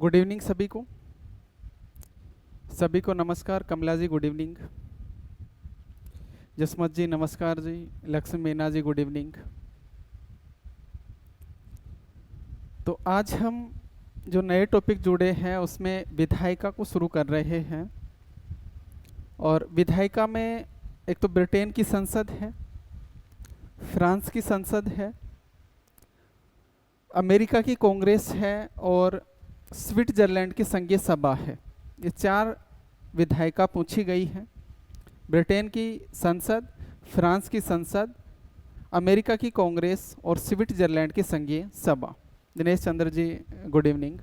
Good evening सभी को नमस्कार। कमला जी गुड इवनिंग। जसमत जी नमस्कार जी। Lakshmi Meena ji good evening. तो आज हम जो नए टॉपिक जुड़े हैं उसमें विधायिका को शुरू कर रहे हैं। और विधायिका में एक तो ब्रिटेन की संसद है, फ्रांस की संसद है, अमेरिका की कांग्रेस है और स्विट्जरलैंड की संघीय सभा है। ये चार विधायिका पूछी गई हैं। ब्रिटेन की संसद, फ्रांस की संसद, अमेरिका की कांग्रेस और स्विट्जरलैंड की संघीय सभा। Dinesh Chandra ji good evening.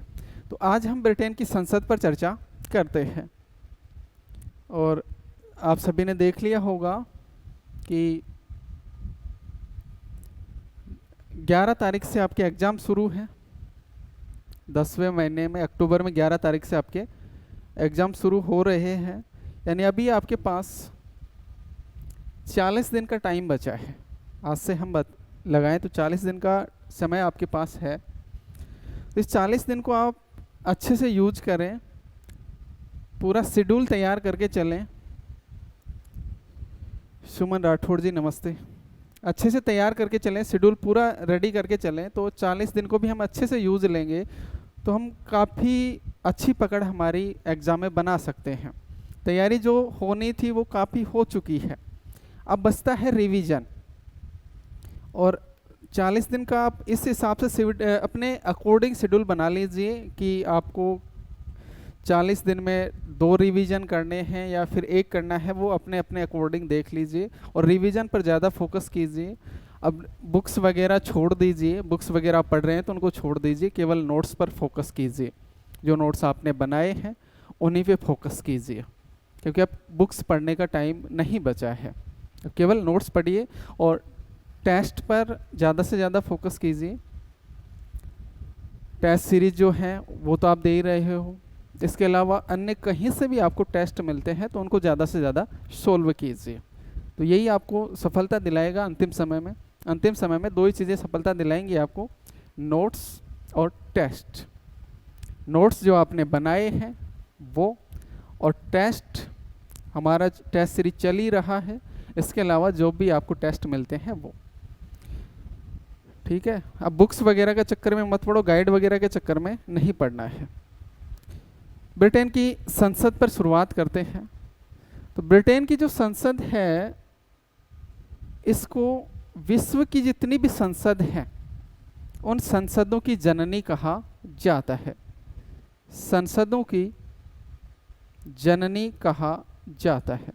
तो आज हम ब्रिटेन की संसद पर चर्चा करते हैं। और आप सभी ने देख लिया होगा कि 11 तारीख से आपके एग्ज़ाम शुरू हैं। 10वें महीने में अक्टूबर में 11 तारीख से आपके एग्ज़ाम शुरू हो रहे हैं। यानी अभी आपके पास 40 दिन का टाइम बचा है। आज से हम लगाएं तो 40 दिन का समय आपके पास है। तो इस 40 दिन को आप अच्छे से यूज करें, पूरा शेड्यूल तैयार करके चलें। सुमन राठौड़ जी नमस्ते। अच्छे से तैयार करके चलें, शेड्यूल पूरा रेडी करके चलें, तो 40 दिन को भी हम अच्छे से यूज़ लेंगे तो हम काफ़ी अच्छी पकड़ हमारी एग्ज़ाम में बना सकते हैं। तैयारी जो होनी थी वो काफ़ी हो चुकी है, अब बचता है रिवीजन। और 40 दिन का आप इस हिसाब से अपने अकॉर्डिंग शेड्यूल बना लीजिए कि आपको 40 दिन में 2 रिवीजन करने हैं या फिर 1 करना है, वो अपने अपने अकॉर्डिंग देख लीजिए। और रिवीजन पर ज़्यादा फोकस कीजिए। अब बुक्स वगैरह छोड़ दीजिए, बुक्स वगैरह आप पढ़ रहे हैं तो उनको छोड़ दीजिए, केवल नोट्स पर फोकस कीजिए। जो नोट्स आपने बनाए हैं उन्हीं पे फोकस कीजिए, क्योंकि अब बुक्स पढ़ने का टाइम नहीं बचा है। अब केवल नोट्स पढ़िए और टेस्ट पर ज़्यादा से ज़्यादा फोकस कीजिए। टेस्ट सीरीज जो है वो तो आप दे ही रहे हो, इसके अलावा अन्य कहीं से भी आपको टेस्ट मिलते हैं तो उनको ज़्यादा से ज़्यादा सोल्व कीजिए। तो यही आपको सफलता दिलाएगा अंतिम समय में। अंतिम समय में 2 ही चीज़ें सफलता दिलाएंगी आपको, नोट्स और टेस्ट। नोट्स जो आपने बनाए हैं वो, और टेस्ट, हमारा टेस्ट सीरीज चल ही रहा है, इसके अलावा जो भी आपको टेस्ट मिलते हैं वो। ठीक है, अब बुक्स वगैरह के चक्कर में मत पड़ो, गाइड वगैरह के चक्कर में नहीं पढ़ना है। ब्रिटेन की संसद पर शुरुआत करते हैं। तो ब्रिटेन की जो संसद है, इसको विश्व की जितनी भी संसद हैं उन संसदों की जननी कहा जाता है। संसदों की जननी कहा जाता है।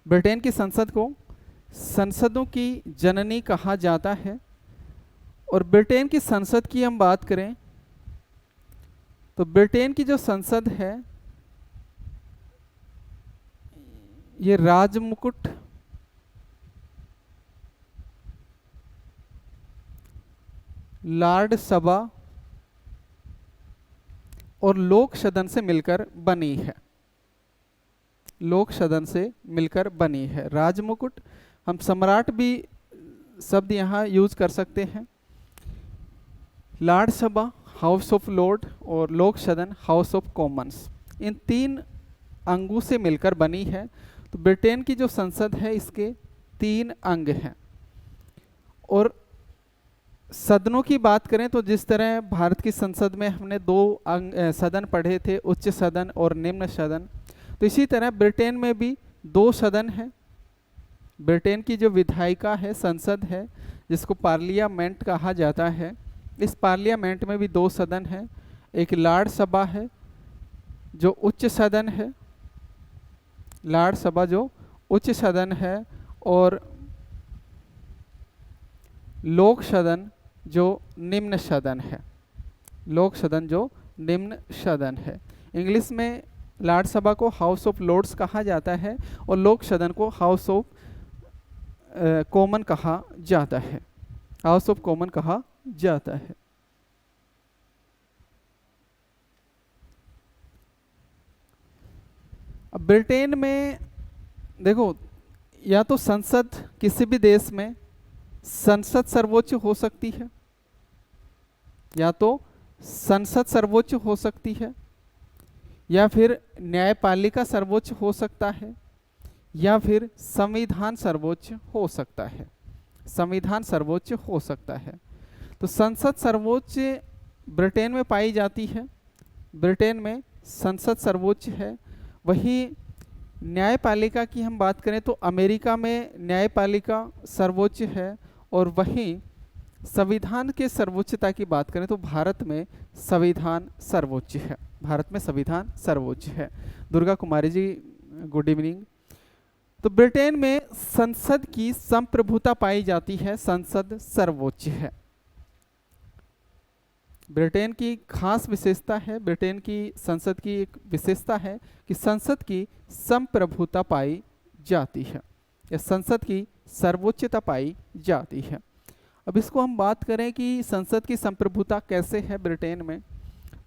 ब्रिटेन की संसद को संसदों की जननी कहा जाता है। और ब्रिटेन की संसद की हम बात करें तो ब्रिटेन की जो संसद है ये राजमुकुट, लॉर्ड सभा और लोक सदन से मिलकर बनी है। लोक सदन से मिलकर बनी है। राजमुकुट, हम सम्राट भी शब्द यहाँ यूज कर सकते हैं। लॉर्ड सभा हाउस ऑफ लॉर्ड और लोक सदन हाउस ऑफ कॉमन्स, इन 3 अंगों से मिलकर बनी है। तो ब्रिटेन की जो संसद है इसके 3 अंग हैं। और सदनों की बात करें तो जिस तरह भारत की संसद में हमने 2 सदन पढ़े थे, उच्च सदन और निम्न सदन, तो इसी तरह ब्रिटेन में भी 2 सदन हैं। ब्रिटेन की जो विधायिका है, संसद है, जिसको पार्लियामेंट कहा जाता है, इस पार्लियामेंट में भी 2 सदन हैं। एक लॉर्ड सभा है जो उच्च सदन है, लॉर्ड सभा जो उच्च सदन है, और लोक सदन जो निम्न सदन है। लोक सदन जो निम्न सदन है। इंग्लिश में लॉर्ड सभा को हाउस ऑफ लॉर्ड्स कहा जाता है और लोक सदन को हाउस ऑफ कॉमन कहा जाता है। हाउस ऑफ कॉमन कहा जाता है। अब ब्रिटेन में देखो, या तो संसद, किसी भी देश में संसद सर्वोच्च हो सकती है, या तो संसद सर्वोच्च हो सकती है, या फिर न्यायपालिका सर्वोच्च हो सकता है, या फिर संविधान सर्वोच्च हो सकता है। संविधान सर्वोच्च हो सकता है। तो संसद सर्वोच्च ब्रिटेन में पाई जाती है, ब्रिटेन में संसद सर्वोच्च है। वही न्यायपालिका की हम बात करें तो अमेरिका में न्यायपालिका सर्वोच्च है, और वहीं संविधान के सर्वोच्चता की बात करें तो भारत में संविधान सर्वोच्च है। भारत में संविधान सर्वोच्च है। Durga Kumari ji, good evening. तो ब्रिटेन में संसद की संप्रभुता पाई जाती है, संसद सर्वोच्च है। ब्रिटेन की खास विशेषता है, ब्रिटेन की संसद की एक विशेषता है कि संसद की संप्रभुता पाई जाती है, या संसद की सर्वोच्चता पाई जाती है। अब इसको हम बात करें कि संसद की संप्रभुता कैसे है ब्रिटेन में,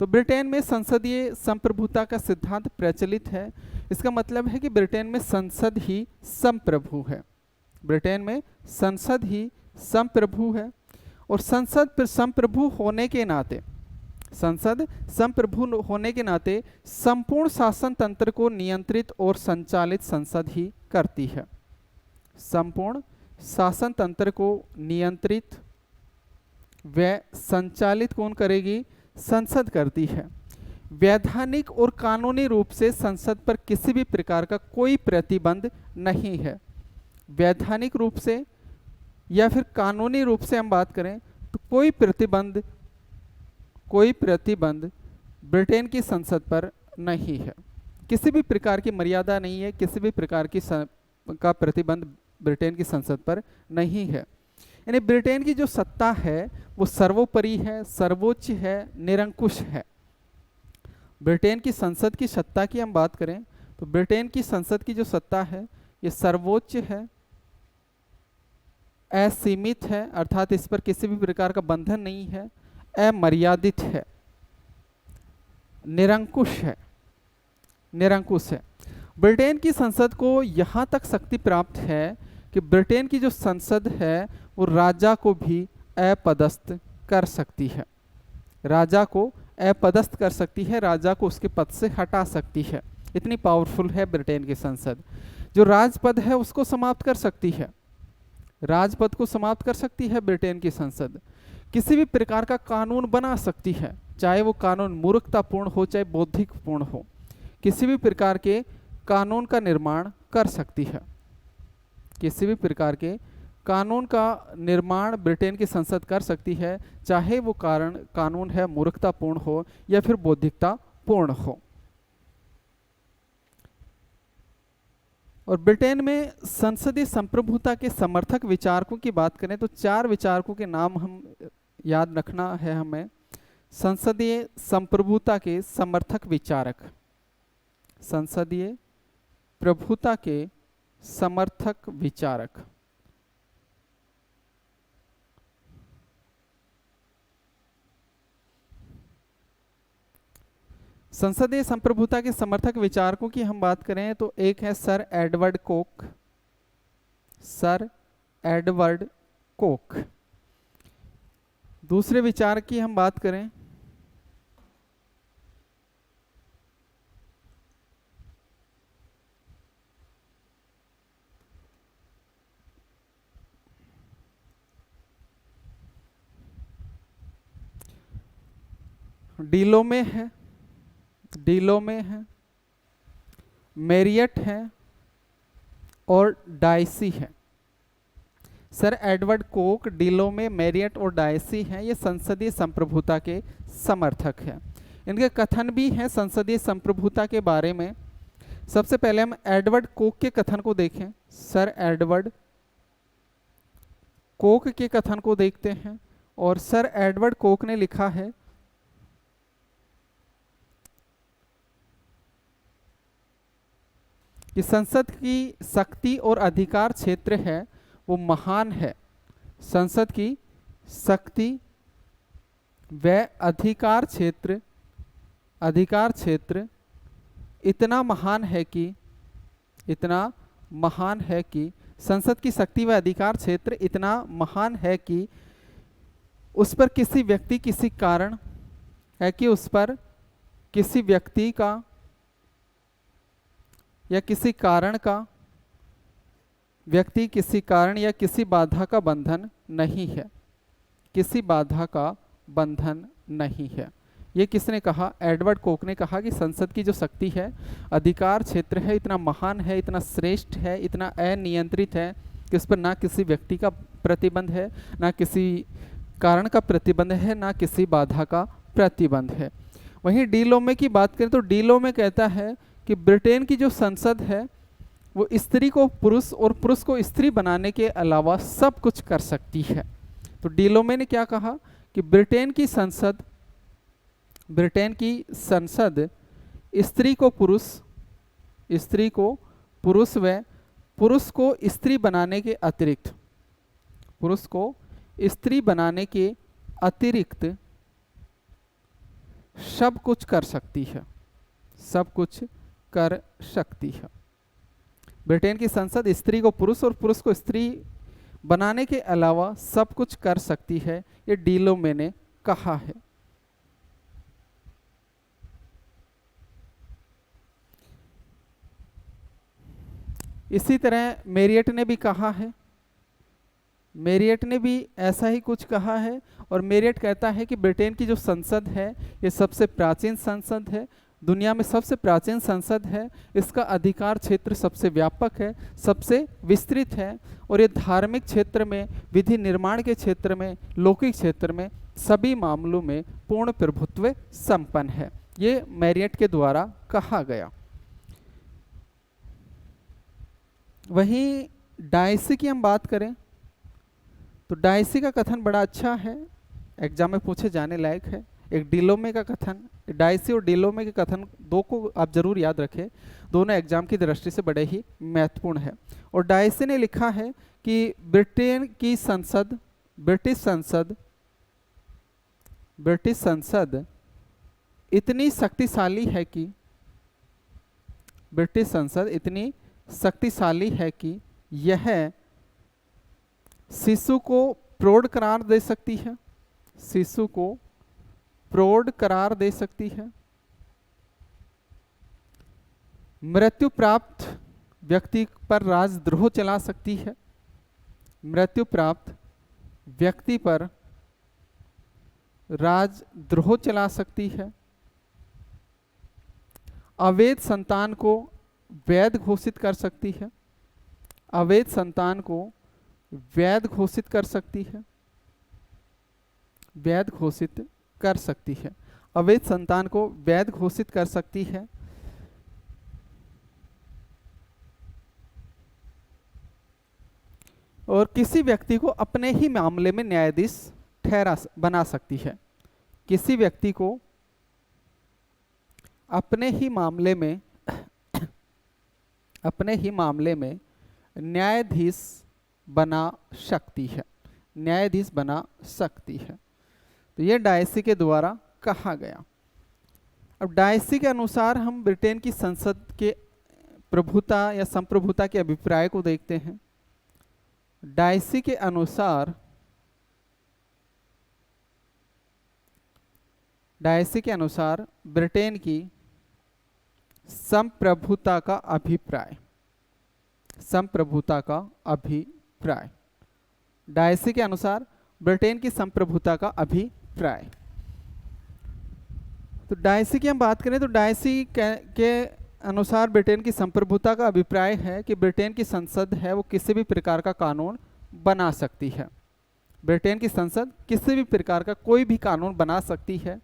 तो ब्रिटेन में संसदीय संप्रभुता का सिद्धांत प्रचलित है। इसका मतलब है कि ब्रिटेन में संसद ही संप्रभु है। ब्रिटेन में संसद ही संप्रभु है, और संसद संप्रभु होने के नाते, संसद संप्रभु होने के नाते संपूर्ण शासन तंत्र को नियंत्रित और संचालित संसद ही करती है। संपूर्ण शासन तंत्र को नियंत्रित व संचालित कौन करेगी? संसद करती है। वैधानिक और कानूनी रूप से संसद पर किसी भी प्रकार का कोई प्रतिबंध नहीं है। वैधानिक रूप से या फिर कानूनी रूप से हम बात करें तो कोई प्रतिबंध ब्रिटेन की संसद पर नहीं है। किसी भी प्रकार की मर्यादा नहीं है, किसी भी प्रकार की का प्रतिबंध ब्रिटेन की संसद पर नहीं है। यानी ब्रिटेन की जो सत्ता है वो सर्वोपरि है, सर्वोच्च है, निरंकुश है। ब्रिटेन की संसद की सत्ता की हम बात करें तो ब्रिटेन की संसद की जो सत्ता है ये सर्वोच्च है, असीमित है, अर्थात इस पर किसी भी प्रकार का बंधन नहीं है, अमर्यादित है, निरंकुश है, निरंकुश है। ब्रिटेन की संसद को यहाँ तक शक्ति प्राप्त है कि ब्रिटेन की जो संसद है वो राजा को भी अपदस्थ कर सकती है, राजा को अपदस्थ कर सकती है, राजा को उसके पद से हटा सकती है। इतनी पावरफुल है ब्रिटेन की संसद। जो राजपद है उसको समाप्त कर सकती है, राजपद को समाप्त कर सकती है ब्रिटेन की संसद। किसी भी प्रकार का कानून बना सकती है, चाहे वो कानून मूर्खतापूर्ण हो चाहे बौद्धिकपूर्ण हो, किसी भी प्रकार के कानून का निर्माण कर सकती है। किसी भी प्रकार के कानून का निर्माण ब्रिटेन की संसद कर सकती है, चाहे वो कानून है मूर्खतापूर्ण हो या फिर बौद्धिकतापूर्ण हो। और ब्रिटेन में संसदीय संप्रभुता के समर्थक विचारकों की बात करें तो 4 विचारकों के नाम हम याद रखना है हमें। संसदीय संप्रभुता के समर्थक विचारक, संसदीय प्रभुता के समर्थक विचारक। संसदीय संप्रभुता के समर्थक विचारकों की हम बात करें तो एक है sir Edward Coke, sir Edward Coke. दूसरे विचार की हम बात करें डीलोमे है, डीलोमे है, मेरियट है और डायसी है। सर एडवर्ड कोक, डीलोमे, मेरियट और डायसी हैं, ये संसदीय संप्रभुता के समर्थक हैं। इनके कथन भी हैं संसदीय संप्रभुता के बारे में। सबसे पहले हम एडवर्ड कोक के कथन को देखें। सर एडवर्ड कोक के कथन को देखते हैं, और सर एडवर्ड कोक ने लिखा है कि संसद की शक्ति और अधिकार क्षेत्र है वो महान है। संसद की शक्ति व अधिकार क्षेत्र इतना महान है कि संसद की शक्ति व अधिकार क्षेत्र इतना महान है कि उस पर किसी व्यक्ति, किसी कारण, है कि उस पर किसी व्यक्ति का या किसी कारण का, व्यक्ति किसी कारण या किसी बाधा का बंधन नहीं है, किसी बाधा का बंधन नहीं है। ये किसने कहा? एडवर्ड कोक ने कहा कि संसद की जो शक्ति है, अधिकार क्षेत्र है, इतना महान है, इतना श्रेष्ठ है, इतना अनियंत्रित है कि उस पर ना किसी व्यक्ति का प्रतिबंध है, ना किसी कारण का प्रतिबंध है, ना किसी बाधा का प्रतिबंध है। वहीं डी लोमे की बात करें तो डी लोमे कहता है कि ब्रिटेन की जो संसद है वो स्त्री को पुरुष और पुरुष को स्त्री बनाने के अलावा सब कुछ कर सकती है। तो डी लोमे ने क्या कहा कि ब्रिटेन की संसद स्त्री को पुरुष व पुरुष को स्त्री बनाने के अतिरिक्त, पुरुष को स्त्री बनाने के अतिरिक्त सब कुछ कर सकती है, सब कुछ कर सकती है। ब्रिटेन की संसद स्त्री को पुरुष और पुरुष को स्त्री बनाने के अलावा सब कुछ कर सकती है, ये डी लोमे ने कहा है। इसी तरह मेरियट ने भी कहा है, मेरियट ने भी ऐसा ही कुछ कहा है। और मेरियट कहता है कि ब्रिटेन की जो संसद है ये सबसे प्राचीन संसद है, दुनिया में सबसे प्राचीन संसद है, इसका अधिकार क्षेत्र सबसे व्यापक है, सबसे विस्तृत है, और ये धार्मिक क्षेत्र में, विधि निर्माण के क्षेत्र में, लौकिक क्षेत्र में सभी मामलों में पूर्ण प्रभुत्व संपन्न है। ये मेरियट के द्वारा कहा गया। वहीं डायसी की हम बात करें तो डायसी का कथन बड़ा अच्छा है, एग्जाम में पूछे जाने लायक है। एक डी लोमे का कथन, डायसी और डी लोमे के कथन दो को आप जरूर याद रखें, दोनों एग्जाम की दृष्टि से बड़े ही महत्वपूर्ण है। और डायसी ने लिखा है कि ब्रिटेन की संसद, ब्रिटिश संसद इतनी शक्तिशाली है कि, ब्रिटिश संसद इतनी शक्तिशाली है कि यह शिशु को प्रौढ़ करार दे सकती है, शिशु को प्रौढ़ करार दे सकती है, मृत्यु प्राप्त व्यक्ति पर राजद्रोह चला सकती है, मृत्यु प्राप्त व्यक्ति पर राजद्रोह चला सकती है, अवैध संतान को वैध घोषित कर सकती है, अवैध संतान को वैध घोषित कर सकती है, वैध घोषित कर सकती है, अवैध संतान को वैध घोषित कर सकती है। और किसी व्यक्ति को अपने ही मामले में न्यायाधीश बना सकती है, किसी व्यक्ति को अपने ही मामले में न्यायाधीश बना सकती है, न्यायाधीश बना सकती है। तो ये डायसी के द्वारा कहा गया। अब डायसी के अनुसार हम ब्रिटेन की संसद के प्रभुता या संप्रभुता के अभिप्राय को देखते हैं। डायसी के अनुसार ब्रिटेन की संप्रभुता का अभिप्राय, संप्रभुता का अभिप्राय, डायसी के अनुसार ब्रिटेन की संप्रभुता का अभिप्राय। तो डायसी की हम बात करें तो डायसी के अनुसार ब्रिटेन की संप्रभुता का अभिप्राय है कि ब्रिटेन की संसद है वो किसी भी प्रकार का कानून बना सकती है, ब्रिटेन की संसद किसी भी प्रकार का कोई भी कानून बना सकती है।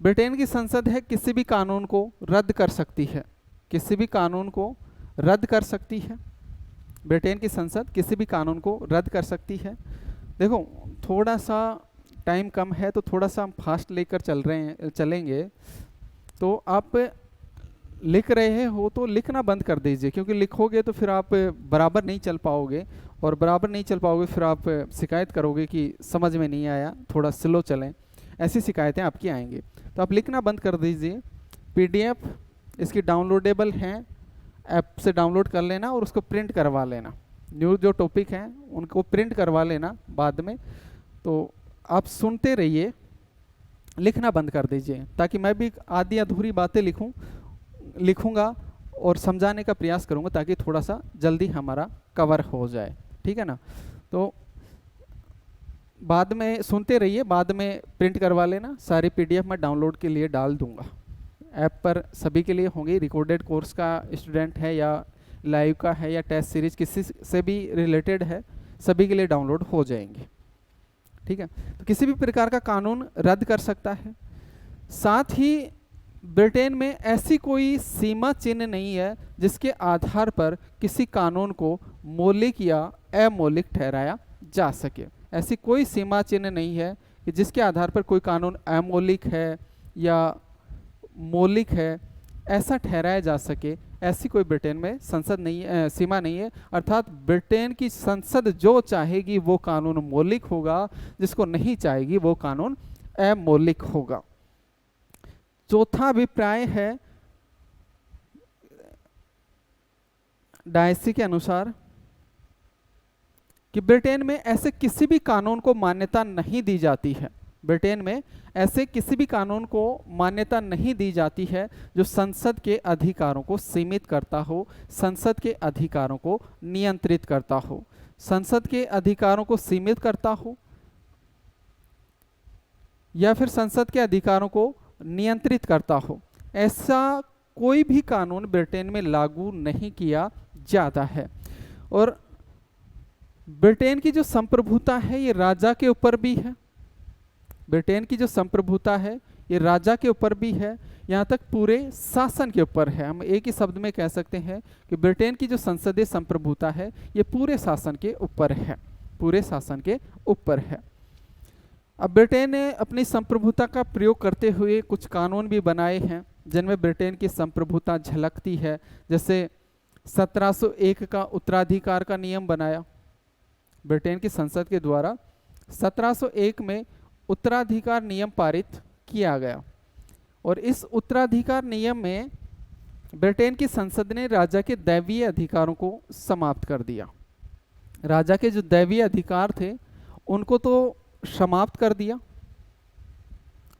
ब्रिटेन की संसद है किसी भी कानून को रद्द कर सकती है, किसी भी कानून को रद्द कर सकती है, ब्रिटेन की संसद किसी भी कानून को रद्द कर सकती है। देखो थोड़ा सा टाइम कम है तो थोड़ा सा हम फास्ट लेकर चलेंगे। तो आप लिख रहे हो तो लिखना बंद कर दीजिए, क्योंकि लिखोगे तो फिर आप बराबर नहीं चल पाओगे, और बराबर नहीं चल पाओगे फिर आप शिकायत करोगे कि समझ में नहीं आया, थोड़ा स्लो चलें, ऐसी शिकायतें आपकी आएंगी। तो आप लिखना बंद कर दीजिए। पीडीएफ इसकी डाउनलोडेबल हैं, ऐप से डाउनलोड कर लेना और उसको प्रिंट करवा लेना, न्यू जो टॉपिक हैं उनको प्रिंट करवा लेना बाद में। तो आप सुनते रहिए, लिखना बंद कर दीजिए, ताकि मैं भी आधी अधूरी बातें लिखूंगा और समझाने का प्रयास करूंगा, ताकि थोड़ा सा जल्दी हमारा कवर हो जाए। ठीक है ना। तो बाद में सुनते रहिए, बाद में प्रिंट करवा लेना। सारी पीडीएफ मैं डाउनलोड के लिए डाल दूंगा। ऐप पर सभी के लिए होंगी, रिकॉर्डेड कोर्स का स्टूडेंट है या लाइव का है या टेस्ट सीरीज किसी से भी रिलेटेड है, सभी के लिए डाउनलोड हो जाएंगे। ठीक है। तो किसी भी प्रकार का कानून रद्द कर सकता है। साथ ही ब्रिटेन में ऐसी कोई सीमा चिन्ह नहीं है जिसके आधार पर किसी कानून को मौलिक या अमौलिक ठहराया जा सके। ऐसी कोई सीमा चिन्ह नहीं है कि जिसके आधार पर कोई कानून अमौलिक है या मौलिक है ऐसा ठहराया जा सके। ऐसी कोई ब्रिटेन में संसद नहीं है, सीमा नहीं है। अर्थात ब्रिटेन की संसद जो चाहेगी वो कानून मौलिक होगा, जिसको नहीं चाहेगी वो कानून अमौलिक होगा। चौथा अभिप्राय है डायसी के अनुसार कि ब्रिटेन में ऐसे किसी भी कानून को मान्यता नहीं दी जाती है। ब्रिटेन में ऐसे किसी भी कानून को मान्यता नहीं दी जाती है जो संसद के अधिकारों को सीमित करता हो, संसद के अधिकारों को नियंत्रित करता हो, संसद के अधिकारों को सीमित करता हो या फिर संसद के अधिकारों को नियंत्रित करता हो। ऐसा कोई भी कानून ब्रिटेन में लागू नहीं किया जाता है। और ब्रिटेन की जो संप्रभुता है ये राजा के ऊपर भी है। ब्रिटेन की जो संप्रभुता है ये राजा के ऊपर भी है, यहाँ तक पूरे शासन के ऊपर है। हम एक ही शब्द में कह सकते हैं कि ब्रिटेन की जो संसदीय संप्रभुता है ये पूरे शासन के ऊपर है, पूरे शासन के ऊपर है। अब ब्रिटेन ने अपनी संप्रभुता का प्रयोग करते हुए कुछ कानून भी बनाए हैं जिनमें ब्रिटेन की संप्रभुता झलकती है। जैसे 1701 का उत्तराधिकार का नियम बनाया ब्रिटेन की संसद के द्वारा। 1701 में उत्तराधिकार नियम पारित किया गया और इस उत्तराधिकार नियम में ब्रिटेन की संसद ने राजा के दैवीय अधिकारों को समाप्त कर दिया। राजा के जो दैवीय अधिकार थे उनको तो समाप्त कर दिया,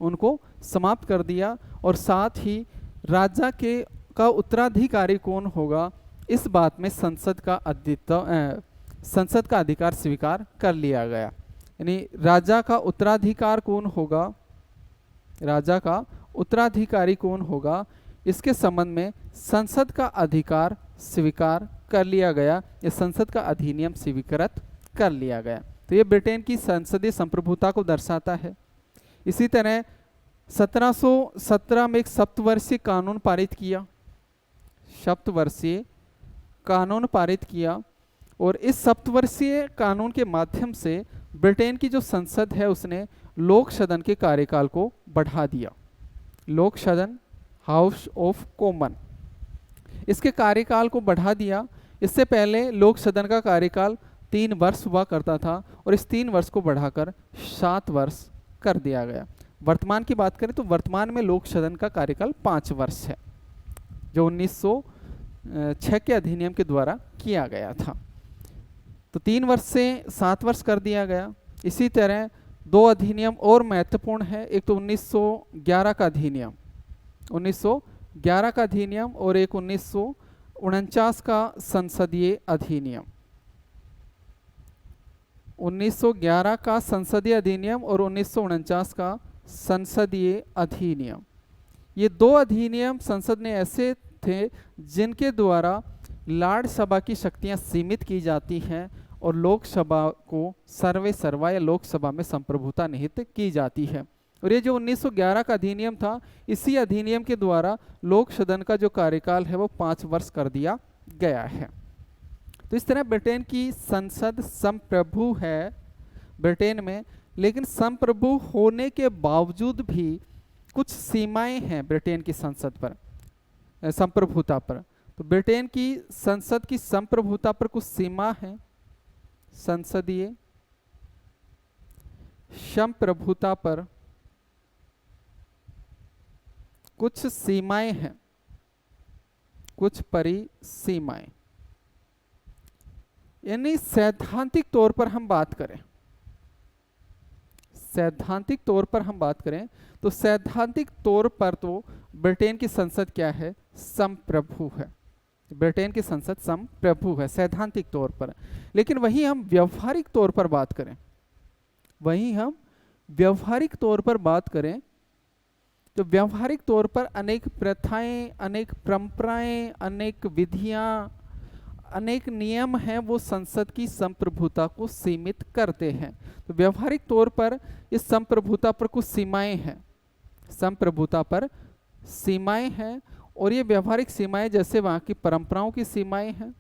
उनको समाप्त कर दिया और साथ ही राजा का उत्तराधिकारी कौन होगा इस बात में संसद का अधिकार स्वीकार कर लिया गया। यानी राजा का उत्तराधिकार कौन होगा, राजा का उत्तराधिकारी कौन होगा, इसके संबंध में संसद का अधिकार स्वीकार कर लिया गया, या संसद का अधिनियम स्वीकृत कर लिया गया। तो ये ब्रिटेन की संसदीय संप्रभुता को दर्शाता है। इसी तरह 1717 में एक सप्तवर्षीय कानून पारित किया, सप्तवर्षीय कानून पारित किया और इस सप्तवर्षीय कानून के माध्यम से ब्रिटेन की जो संसद है उसने लोक सदन के कार्यकाल को बढ़ा दिया। लोक सदन, हाउस ऑफ कॉमन, इसके कार्यकाल को बढ़ा दिया। इससे पहले लोक सदन का कार्यकाल 3 वर्ष हुआ करता था और इस 3 वर्ष को बढ़ाकर 7 वर्ष कर दिया गया। वर्तमान की बात करें तो वर्तमान में लोक सदन का कार्यकाल 5 वर्ष है, जो 1906 के अधिनियम के द्वारा किया गया था। तो 3 वर्ष से 7 वर्ष कर दिया गया। इसी तरह 2 अधिनियम और महत्वपूर्ण है। एक तो 1911 का अधिनियम, 1911 का अधिनियम और एक 1949 का संसदीय अधिनियम। 1911 का संसदीय अधिनियम और 1949 का संसदीय अधिनियम। ये 2 अधिनियम संसद ने ऐसे थे जिनके द्वारा राज्यसभा की शक्तियां सीमित की जाती हैं और लोकसभा को सर्वे सर्वा या लोकसभा में संप्रभुता निहित की जाती है। और ये जो 1911 का अधिनियम था, इसी अधिनियम के द्वारा लोक सदन का जो कार्यकाल है वो 5 वर्ष कर दिया गया है। तो इस तरह ब्रिटेन की संसद संप्रभु है ब्रिटेन में, लेकिन संप्रभु होने के बावजूद भी कुछ सीमाएं हैं ब्रिटेन की संसद पर, संप्रभुता पर। तो ब्रिटेन की संसद की संप्रभुता पर कुछ सीमा है, संसदीय संप्रभुता पर कुछ सीमाएं हैं, कुछ परिसीमाएं। यानी सैद्धांतिक तौर पर हम बात करें, सैद्धांतिक तौर पर हम बात करें तो सैद्धांतिक तौर पर तो ब्रिटेन की संसद क्या है, संप्रभु है। ब्रिटेन की संसद संप्रभु है सैद्धांतिक तौर पर। लेकिन वहीं हम व्यवहारिक तौर पर बात करें, वहीं हम व्यवहारिक तौर पर बात करें तो व्यवहारिक तौर पर अनेक प्रथाएं, अनेक परंपराएं, अनेक विधियां, अनेक नियम हैं वो संसद की संप्रभुता को सीमित करते हैं। तो व्यवहारिक तौर पर इस संप्रभुता पर कुछ सीमाएं हैं, संप्रभुता पर सीमाएं हैं। और ये व्यवहारिक सीमाएं जैसे वहाँ की परंपराओं की सीमाएं हैं,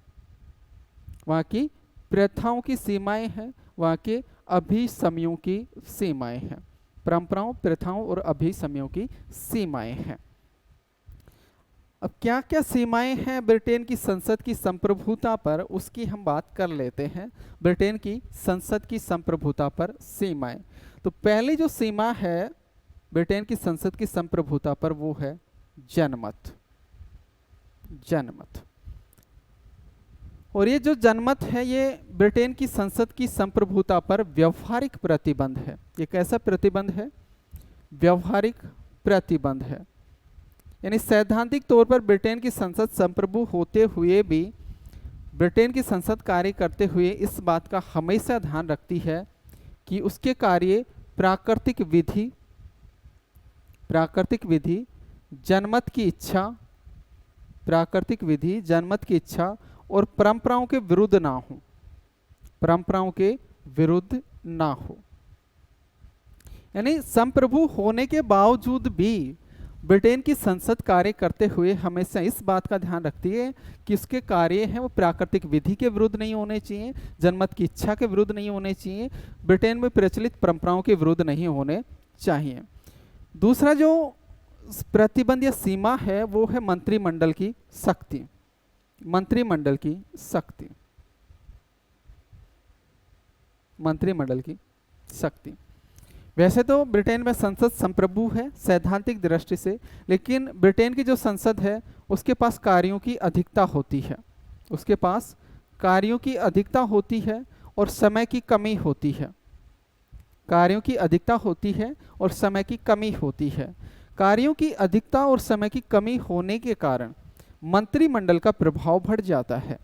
वहाँ की प्रथाओं की सीमाएं हैं, वहाँ के अभिसमयों की सीमाएं हैं। परंपराओं, प्रथाओं और अभिसमयों की सीमाएं हैं। अब क्या क्या सीमाएं हैं ब्रिटेन की संसद की संप्रभुता पर, उसकी हम बात कर लेते हैं। ब्रिटेन की संसद की संप्रभुता पर सीमाएं। तो पहली जो सीमा है ब्रिटेन की संसद की संप्रभुता पर वो है जनमत। जनमत। और ये जो जनमत है ये ब्रिटेन की संसद की संप्रभुता पर व्यवहारिक प्रतिबंध है। ये कैसा प्रतिबंध है, व्यवहारिक प्रतिबंध है। यानी सैद्धांतिक तौर पर ब्रिटेन की संसद संप्रभु होते हुए भी ब्रिटेन की संसद कार्य करते हुए इस बात का हमेशा ध्यान रखती है कि उसके कार्य प्राकृतिक विधि, जनमत की इच्छा, प्राकृतिक विधि, जनमत की इच्छा और परंपराओं के विरुद्ध ना हो, परंपराओं के विरुद्ध ना हो। यानी संप्रभु होने के बावजूद भी ब्रिटेन की संसद कार्य करते हुए हमेशा इस बात का ध्यान रखती है कि उसके कार्य हैं वो प्राकृतिक विधि के विरुद्ध नहीं होने चाहिए, जनमत की इच्छा के विरुद्ध नहीं होने चाहिए, ब्रिटेन में प्रचलित परंपराओं के विरुद्ध नहीं होने चाहिए। दूसरा जो प्रतिबंध या सीमा है वो है मंत्रिमंडल की शक्ति। मंत्रिमंडल की शक्ति, मंत्रिमंडल की शक्ति। वैसे तो ब्रिटेन में संसद संप्रभु है सैद्धांतिक दृष्टि से, लेकिन ब्रिटेन की जो संसद है उसके पास कार्यों की अधिकता होती है, उसके पास कार्यों की अधिकता होती है और समय की कमी होती है। कार्यों की अधिकता होती है और समय की कमी होती है। कार्यों की अधिकता और समय की कमी होने के कारण मंत्रिमंडल का प्रभाव बढ़ जाता है,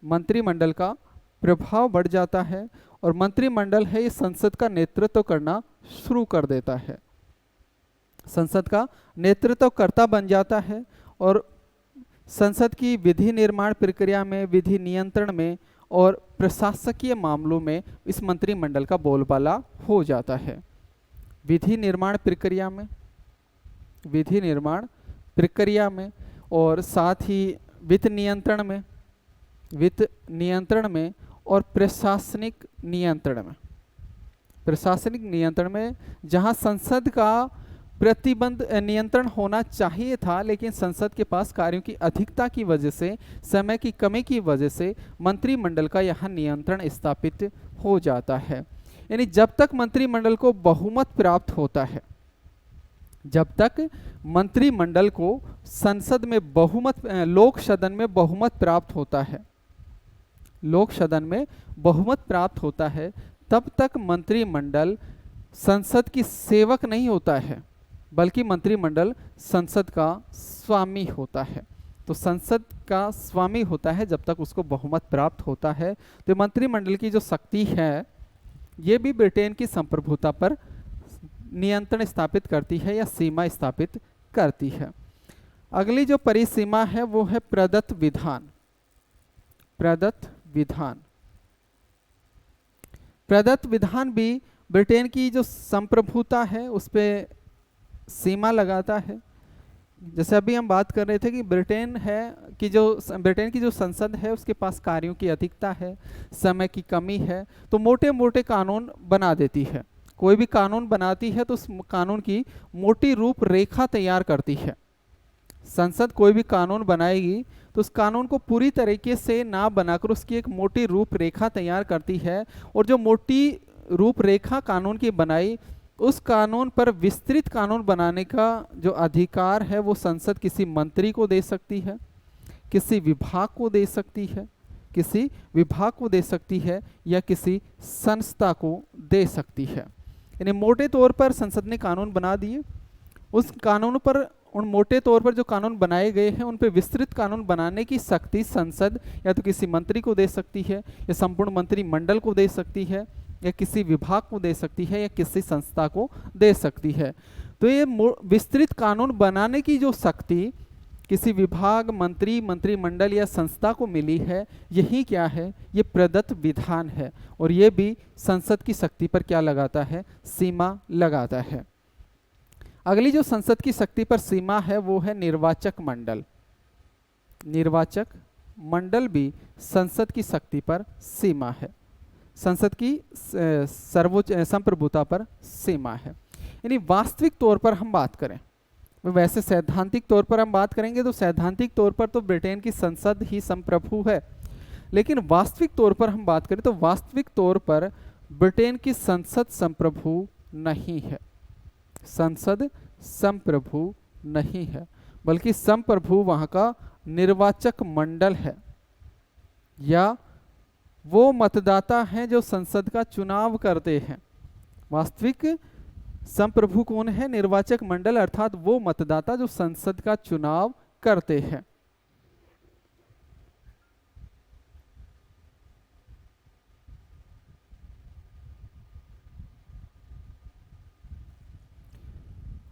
मंत्रिमंडल का प्रभाव बढ़ जाता है और मंत्रिमंडल है ये संसद का नेतृत्व करना शुरू कर देता है, संसद का नेतृत्व करता बन जाता है और संसद की विधि निर्माण प्रक्रिया में, विधि नियंत्रण में और प्रशासकीय मामलों में इस मंत्रिमंडल का बोलबाला हो जाता है। विधि निर्माण प्रक्रिया में, विधि निर्माण प्रक्रिया में और साथ ही वित्त नियंत्रण में, वित्त नियंत्रण में और प्रशासनिक नियंत्रण में, प्रशासनिक नियंत्रण में जहां संसद का प्रतिबंध नियंत्रण होना चाहिए था, लेकिन संसद के पास कार्यों की अधिकता की वजह से, समय की कमी की वजह से मंत्रिमंडल का यहाँ नियंत्रण स्थापित हो जाता है। यानी जब तक मंत्रिमंडल को बहुमत प्राप्त होता है, जब तक मंत्रिमंडल को संसद में बहुमत, लोक सदन में बहुमत प्राप्त होता है, लोक सदन में बहुमत प्राप्त होता है, तब तक मंत्रिमंडल संसद की सेवक नहीं होता है, बल्कि मंत्रिमंडल संसद का स्वामी होता है। तो संसद का स्वामी होता है जब तक उसको बहुमत प्राप्त होता है। तो मंत्रिमंडल की जो शक्ति है ये भी ब्रिटेन की संप्रभुता पर नियंत्रण स्थापित करती है या सीमा स्थापित करती है। अगली जो परिसीमा है वो है प्रदत्त विधान। प्रदत्त विधान, प्रदत्त विधान भी ब्रिटेन की जो संप्रभुता है उस पर सीमा लगाता है। जैसे अभी हम बात कर रहे थे कि ब्रिटेन की जो संसद है उसके पास कार्यों की अधिकता है, समय की कमी है, तो मोटे मोटे कानून बना देती है। कोई भी कानून बनाती है तो उस कानून की मोटी रूपरेखा तैयार करती है। संसद कोई भी कानून बनाएगी तो उस कानून को पूरी तरीके से ना बनाकर उसकी एक मोटी रूपरेखा तैयार करती है, और जो मोटी रूपरेखा कानून की बनाई, उस कानून पर विस्तृत कानून बनाने का जो अधिकार है वो संसद किसी मंत्री को दे सकती है, किसी विभाग को दे सकती है, किसी विभाग को दे सकती है या किसी संस्था को दे सकती है। यानी मोटे तौर पर संसद ने कानून बना दिए, उस कानून पर, उन मोटे तौर पर जो कानून बनाए गए हैं उन पर विस्तृत कानून बनाने की शक्ति संसद या तो किसी मंत्री को दे सकती है, या संपूर्ण मंत्रिमंडल को दे सकती है, या किसी विभाग को दे सकती है, या किसी संस्था को दे सकती है। तो ये विस्तृत कानून बनाने की जो शक्ति किसी विभाग, मंत्री, मंत्रिमंडल या संस्था को मिली है, यही क्या है, ये प्रदत्त विधान है। और ये भी संसद की शक्ति पर क्या लगाता है, सीमा लगाता है। अगली जो संसद की शक्ति पर सीमा है वो है निर्वाचक मंडल। निर्वाचक मंडल भी संसद की शक्ति पर सीमा है, संसद की सर्वोच्च संप्रभुता पर सीमा है। यानी वास्तविक तौर पर हम बात करें, वैसे सैद्धांतिक तौर पर हम बात करेंगे तो सैद्धांतिक तौर पर तो ब्रिटेन की संसद ही संप्रभु है, लेकिन वास्तविक तौर पर हम बात करें तो वास्तविक तौर पर ब्रिटेन की संसद संप्रभु नहीं है। संसद संप्रभु नहीं है, बल्कि संप्रभु वहां का निर्वाचक मंडल है, या वो मतदाता हैं जो संसद का चुनाव करते हैं। वास्तविक संप्रभु कौन है, निर्वाचक मंडल, अर्थात वो मतदाता जो संसद का चुनाव करते हैं।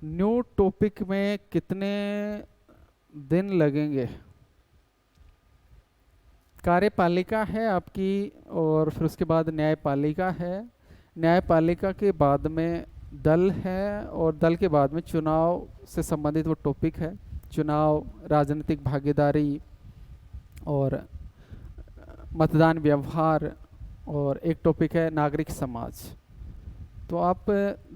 न्यू टॉपिक में कितने दिन लगेंगे? कार्यपालिका है आपकी, और फिर उसके बाद न्यायपालिका है, न्यायपालिका के बाद में दल है, और दल के बाद में चुनाव से संबंधित वो टॉपिक है, चुनाव, राजनीतिक भागीदारी और मतदान व्यवहार, और एक टॉपिक है नागरिक समाज। तो आप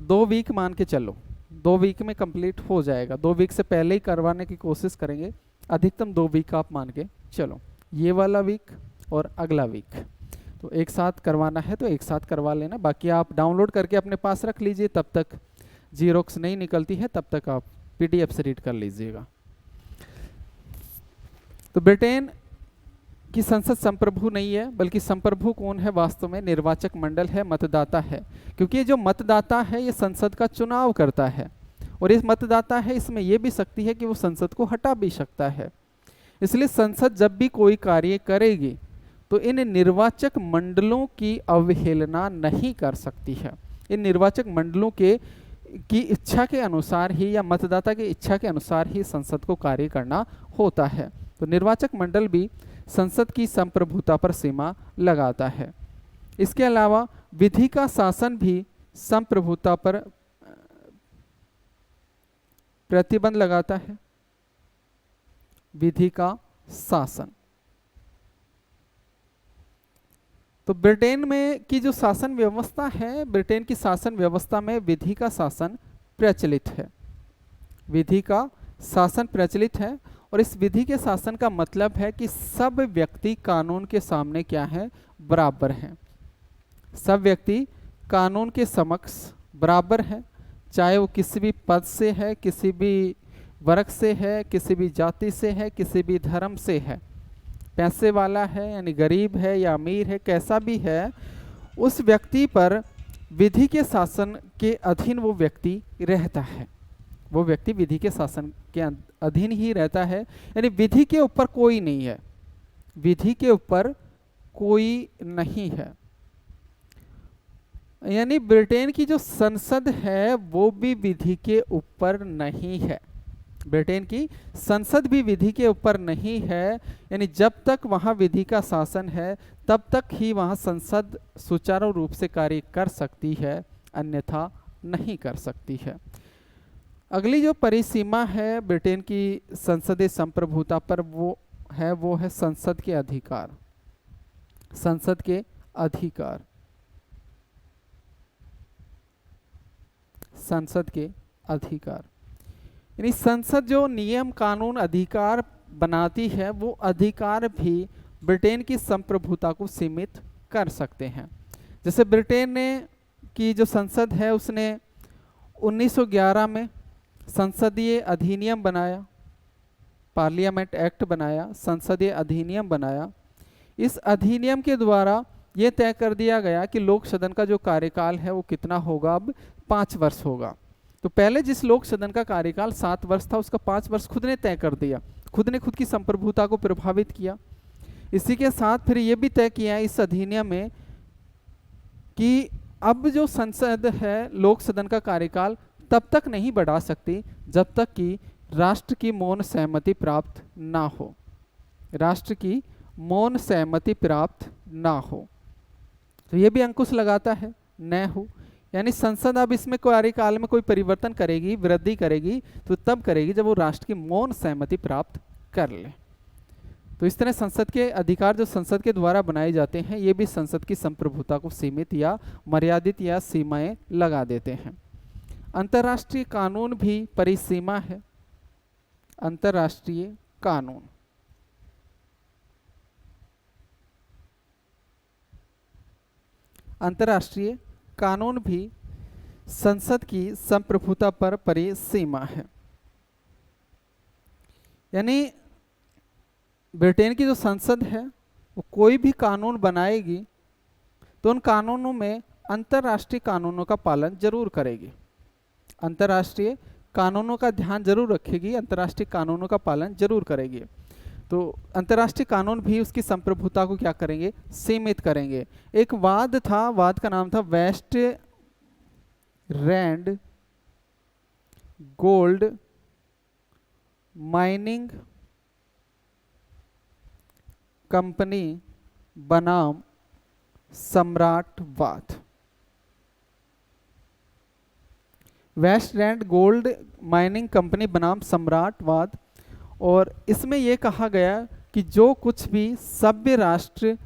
2 वीक मान के चलो, 2 वीक में कंप्लीट हो जाएगा। 2 वीक से पहले ही करवाने की कोशिश करेंगे, अधिकतम 2 वीक आप मान के चलो, ये वाला वीक और अगला वीक। तो एक साथ करवाना है तो एक साथ करवा लेना, बाकी आप डाउनलोड करके अपने पास रख लीजिए, तब तक जीरोक्स नहीं निकलती है तब तक आप पीडीएफ से रीड कर लीजिएगा। तो ब्रिटेन की संसद संप्रभु नहीं है, बल्कि संप्रभु कौन है वास्तव में, निर्वाचक मंडल है, मतदाता है। क्योंकि ये जो मतदाता है ये संसद का चुनाव करता है, और इस मतदाता है इसमें यह भी शक्ति है कि वो संसद को हटा भी सकता है। इसलिए संसद जब भी कोई कार्य करेगी तो इन निर्वाचक मंडलों की अवहेलना नहीं कर सकती है। इन निर्वाचक मंडलों की इच्छा के अनुसार ही, या मतदाता की इच्छा के अनुसार ही संसद को कार्य करना होता है। तो निर्वाचक मंडल भी संसद की संप्रभुता पर सीमा लगाता है। इसके अलावा विधि का शासन भी संप्रभुता पर प्रतिबंध लगाता है। विधि का शासन, तो ब्रिटेन में की जो शासन व्यवस्था है, ब्रिटेन की शासन व्यवस्था में विधि का शासन प्रचलित है। विधि का शासन प्रचलित है, और इस विधि के शासन का मतलब है कि सब व्यक्ति कानून के सामने क्या है, बराबर हैं। सब व्यक्ति कानून के समक्ष बराबर हैं, चाहे वो किसी भी पद से है, किसी भी वर्ग से है, किसी भी जाति से है, किसी भी धर्म से है, पैसे वाला है यानी गरीब है या अमीर है, कैसा भी है, उस व्यक्ति पर विधि के शासन के अधीन वो व्यक्ति रहता है। वो व्यक्ति विधि के शासन के अधीन ही रहता है, यानी विधि के ऊपर कोई नहीं है, विधि के ऊपर कोई नहीं है। यानी ब्रिटेन की जो संसद है वो भी विधि के ऊपर नहीं है। ब्रिटेन की संसद भी विधि के ऊपर नहीं है, यानी जब तक वहाँ विधि का शासन है तब तक ही वहाँ संसद सुचारू रूप से कार्य कर सकती है, अन्यथा नहीं कर सकती है। अगली जो परिसीमा है ब्रिटेन की संसदीय संप्रभुता पर वो है संसद के अधिकार। संसद के अधिकार, संसद के अधिकार, यानी संसद जो नियम कानून अधिकार बनाती है वो अधिकार भी ब्रिटेन की संप्रभुता को सीमित कर सकते हैं। जैसे ब्रिटेन ने की जो संसद है उसने 1911 में संसदीय अधिनियम बनाया, पार्लियामेंट एक्ट बनाया, संसदीय अधिनियम बनाया। इस अधिनियम के द्वारा ये तय कर दिया गया कि लोक सदन का जो कार्यकाल है वो कितना होगा, अब 5 वर्ष होगा। तो पहले जिस लोक सदन का कार्यकाल 7 वर्ष था, उसका 5 वर्ष खुद ने तय कर दिया, खुद ने खुद की संप्रभुता को प्रभावित किया। इसी के साथ फिर ये भी तय किया इस अधिनियम में कि अब जो संसद है लोक सदन का कार्यकाल तब तक नहीं बढ़ा सकती जब तक कि राष्ट्र की मौन सहमति प्राप्त ना हो, राष्ट्र की मौन सहमति प्राप्त ना हो। तो ये भी अंकुश लगाता है न हो, यानी संसद अब इसमें कार्यकाल में कोई परिवर्तन करेगी, वृद्धि करेगी तो तब करेगी जब वो राष्ट्र की मौन सहमति प्राप्त कर ले। तो इस तरह संसद के अधिकार जो संसद के द्वारा बनाए जाते हैं ये भी संसद की संप्रभुता को सीमित या मर्यादित या सीमाएं लगा देते हैं। अंतर्राष्ट्रीय कानून भी परिसीमा है। अंतर्राष्ट्रीय कानून, अंतर्राष्ट्रीय कानून भी संसद की संप्रभुता पर परिसीमा है। यानी ब्रिटेन की जो संसद है वो कोई भी कानून बनाएगी तो उन कानूनों में अंतर्राष्ट्रीय कानूनों का पालन जरूर करेगी, अंतर्राष्ट्रीय कानूनों का ध्यान जरूर रखेगी, अंतर्राष्ट्रीय कानूनों का पालन जरूर करेगी। तो अंतर्राष्ट्रीय कानून भी उसकी संप्रभुता को क्या करेंगे, सीमित करेंगे। एक वाद था, वाद का नाम था West Rand Gold Mining Company बनाम सम्राटवाद। West Rand Gold Mining Company बनाम सम्राटवाद। और इसमें यह कहा गया कि जो कुछ भी सभ्य राष्ट्र,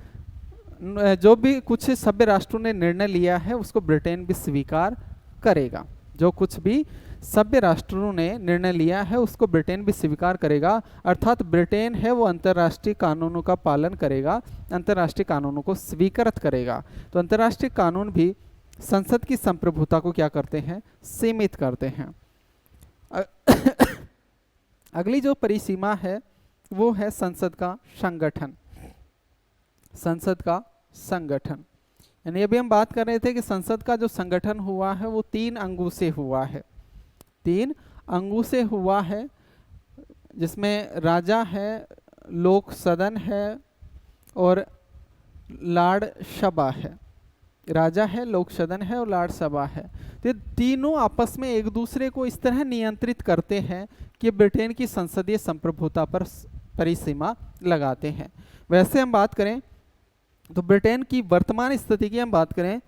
जो भी कुछ सभ्य राष्ट्रों ने निर्णय लिया है उसको ब्रिटेन भी स्वीकार करेगा। जो कुछ भी सभ्य राष्ट्रों ने निर्णय लिया है उसको ब्रिटेन भी स्वीकार करेगा। अर्थात ब्रिटेन है वो अंतर्राष्ट्रीय कानूनों का पालन करेगा, अंतर्राष्ट्रीय कानूनों को स्वीकृत करेगा। तो अंतर्राष्ट्रीय कानून भी संसद की संप्रभुता को क्या करते हैं, सीमित करते हैं। अगली जो परिसीमा है वो है संसद का संगठन। संसद का संगठन, यानी अभी हम बात कर रहे थे कि संसद का जो संगठन हुआ है वो 3 अंगों से हुआ है, 3 अंगों से हुआ है, जिसमें राजा है, लोक सदन है और लाड़ सभा है। राजा है, लोक सदन है और लाड़ सभा है। तो ये तीनों आपस में एक दूसरे को इस तरह नियंत्रित करते हैं कि ब्रिटेन की संसदीय संप्रभुता पर परिसीमा लगाते हैं। वैसे हम बात करें तो ब्रिटेन की वर्तमान स्थिति की हम बात करें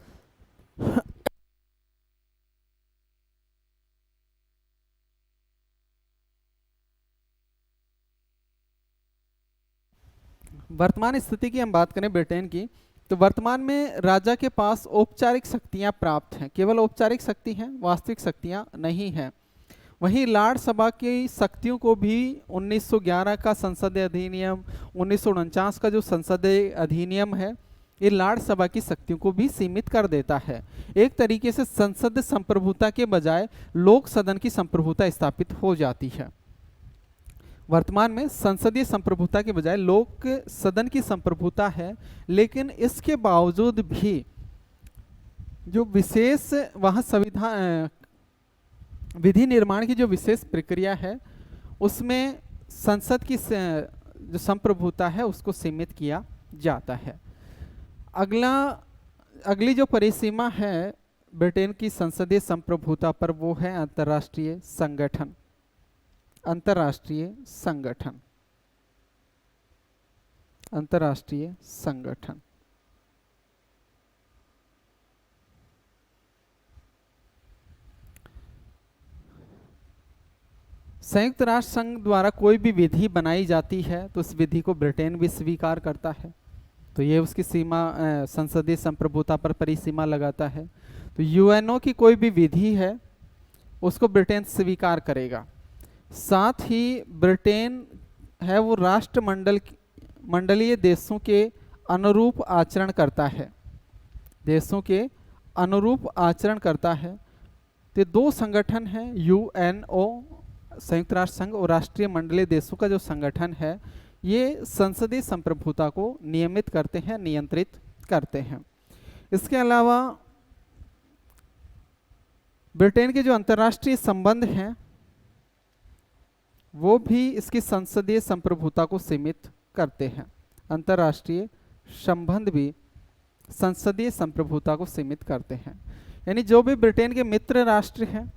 वर्तमान स्थिति की हम बात करें ब्रिटेन की, तो वर्तमान में राजा के पास औपचारिक शक्तियां प्राप्त हैं, केवल औपचारिक शक्ति हैं, वास्तविक शक्तियां नहीं हैं। वहीं लाड़ सभा की शक्तियों को भी 1911 का संसदीय अधिनियम, 1949 का जो संसदीय अधिनियम है, ये लाड़ सभा की शक्तियों को भी सीमित कर देता है। एक तरीके से संसद संप्रभुता के बजाय लोक सदन की संप्रभुता स्थापित हो जाती है। वर्तमान में संसदीय संप्रभुता के बजाय लोक सदन की संप्रभुता है, लेकिन इसके बावजूद भी जो विशेष वहाँ संविधान विधि निर्माण की जो विशेष प्रक्रिया है उसमें संसद की जो संप्रभुता है उसको सीमित किया जाता है। अगली जो परिसीमा है ब्रिटेन की संसदीय संप्रभुता पर वो है अंतर्राष्ट्रीय संगठन। अंतर्राष्ट्रीय संगठन, अंतर्राष्ट्रीय संगठन। संयुक्त राष्ट्र संघ द्वारा कोई भी विधि बनाई जाती है तो उस विधि को ब्रिटेन भी स्वीकार करता है, तो ये उसकी सीमा संसदीय संप्रभुता पर परिसीमा लगाता है। तो यूएनओ की कोई भी विधि है उसको ब्रिटेन स्वीकार करेगा। साथ ही ब्रिटेन है वो मंडलीय देशों के अनुरूप आचरण करता है, देशों के अनुरूप आचरण करता है। तो 2 संगठन हैं, यूएनओ संयुक्त राष्ट्र संघ और राष्ट्रीय मंडलीय देशों का जो संगठन है ये संसदीय संप्रभुता को नियमित करते हैं, नियंत्रित करते हैं। इसके अलावा ब्रिटेन के जो अंतर्राष्ट्रीय संबंध हैं वो भी इसकी संसदीय संप्रभुता को सीमित करते हैं। अंतर्राष्ट्रीय संबंध भी संसदीय संप्रभुता को सीमित करते हैं। यानी जो भी ब्रिटेन के मित्र राष्ट्र हैं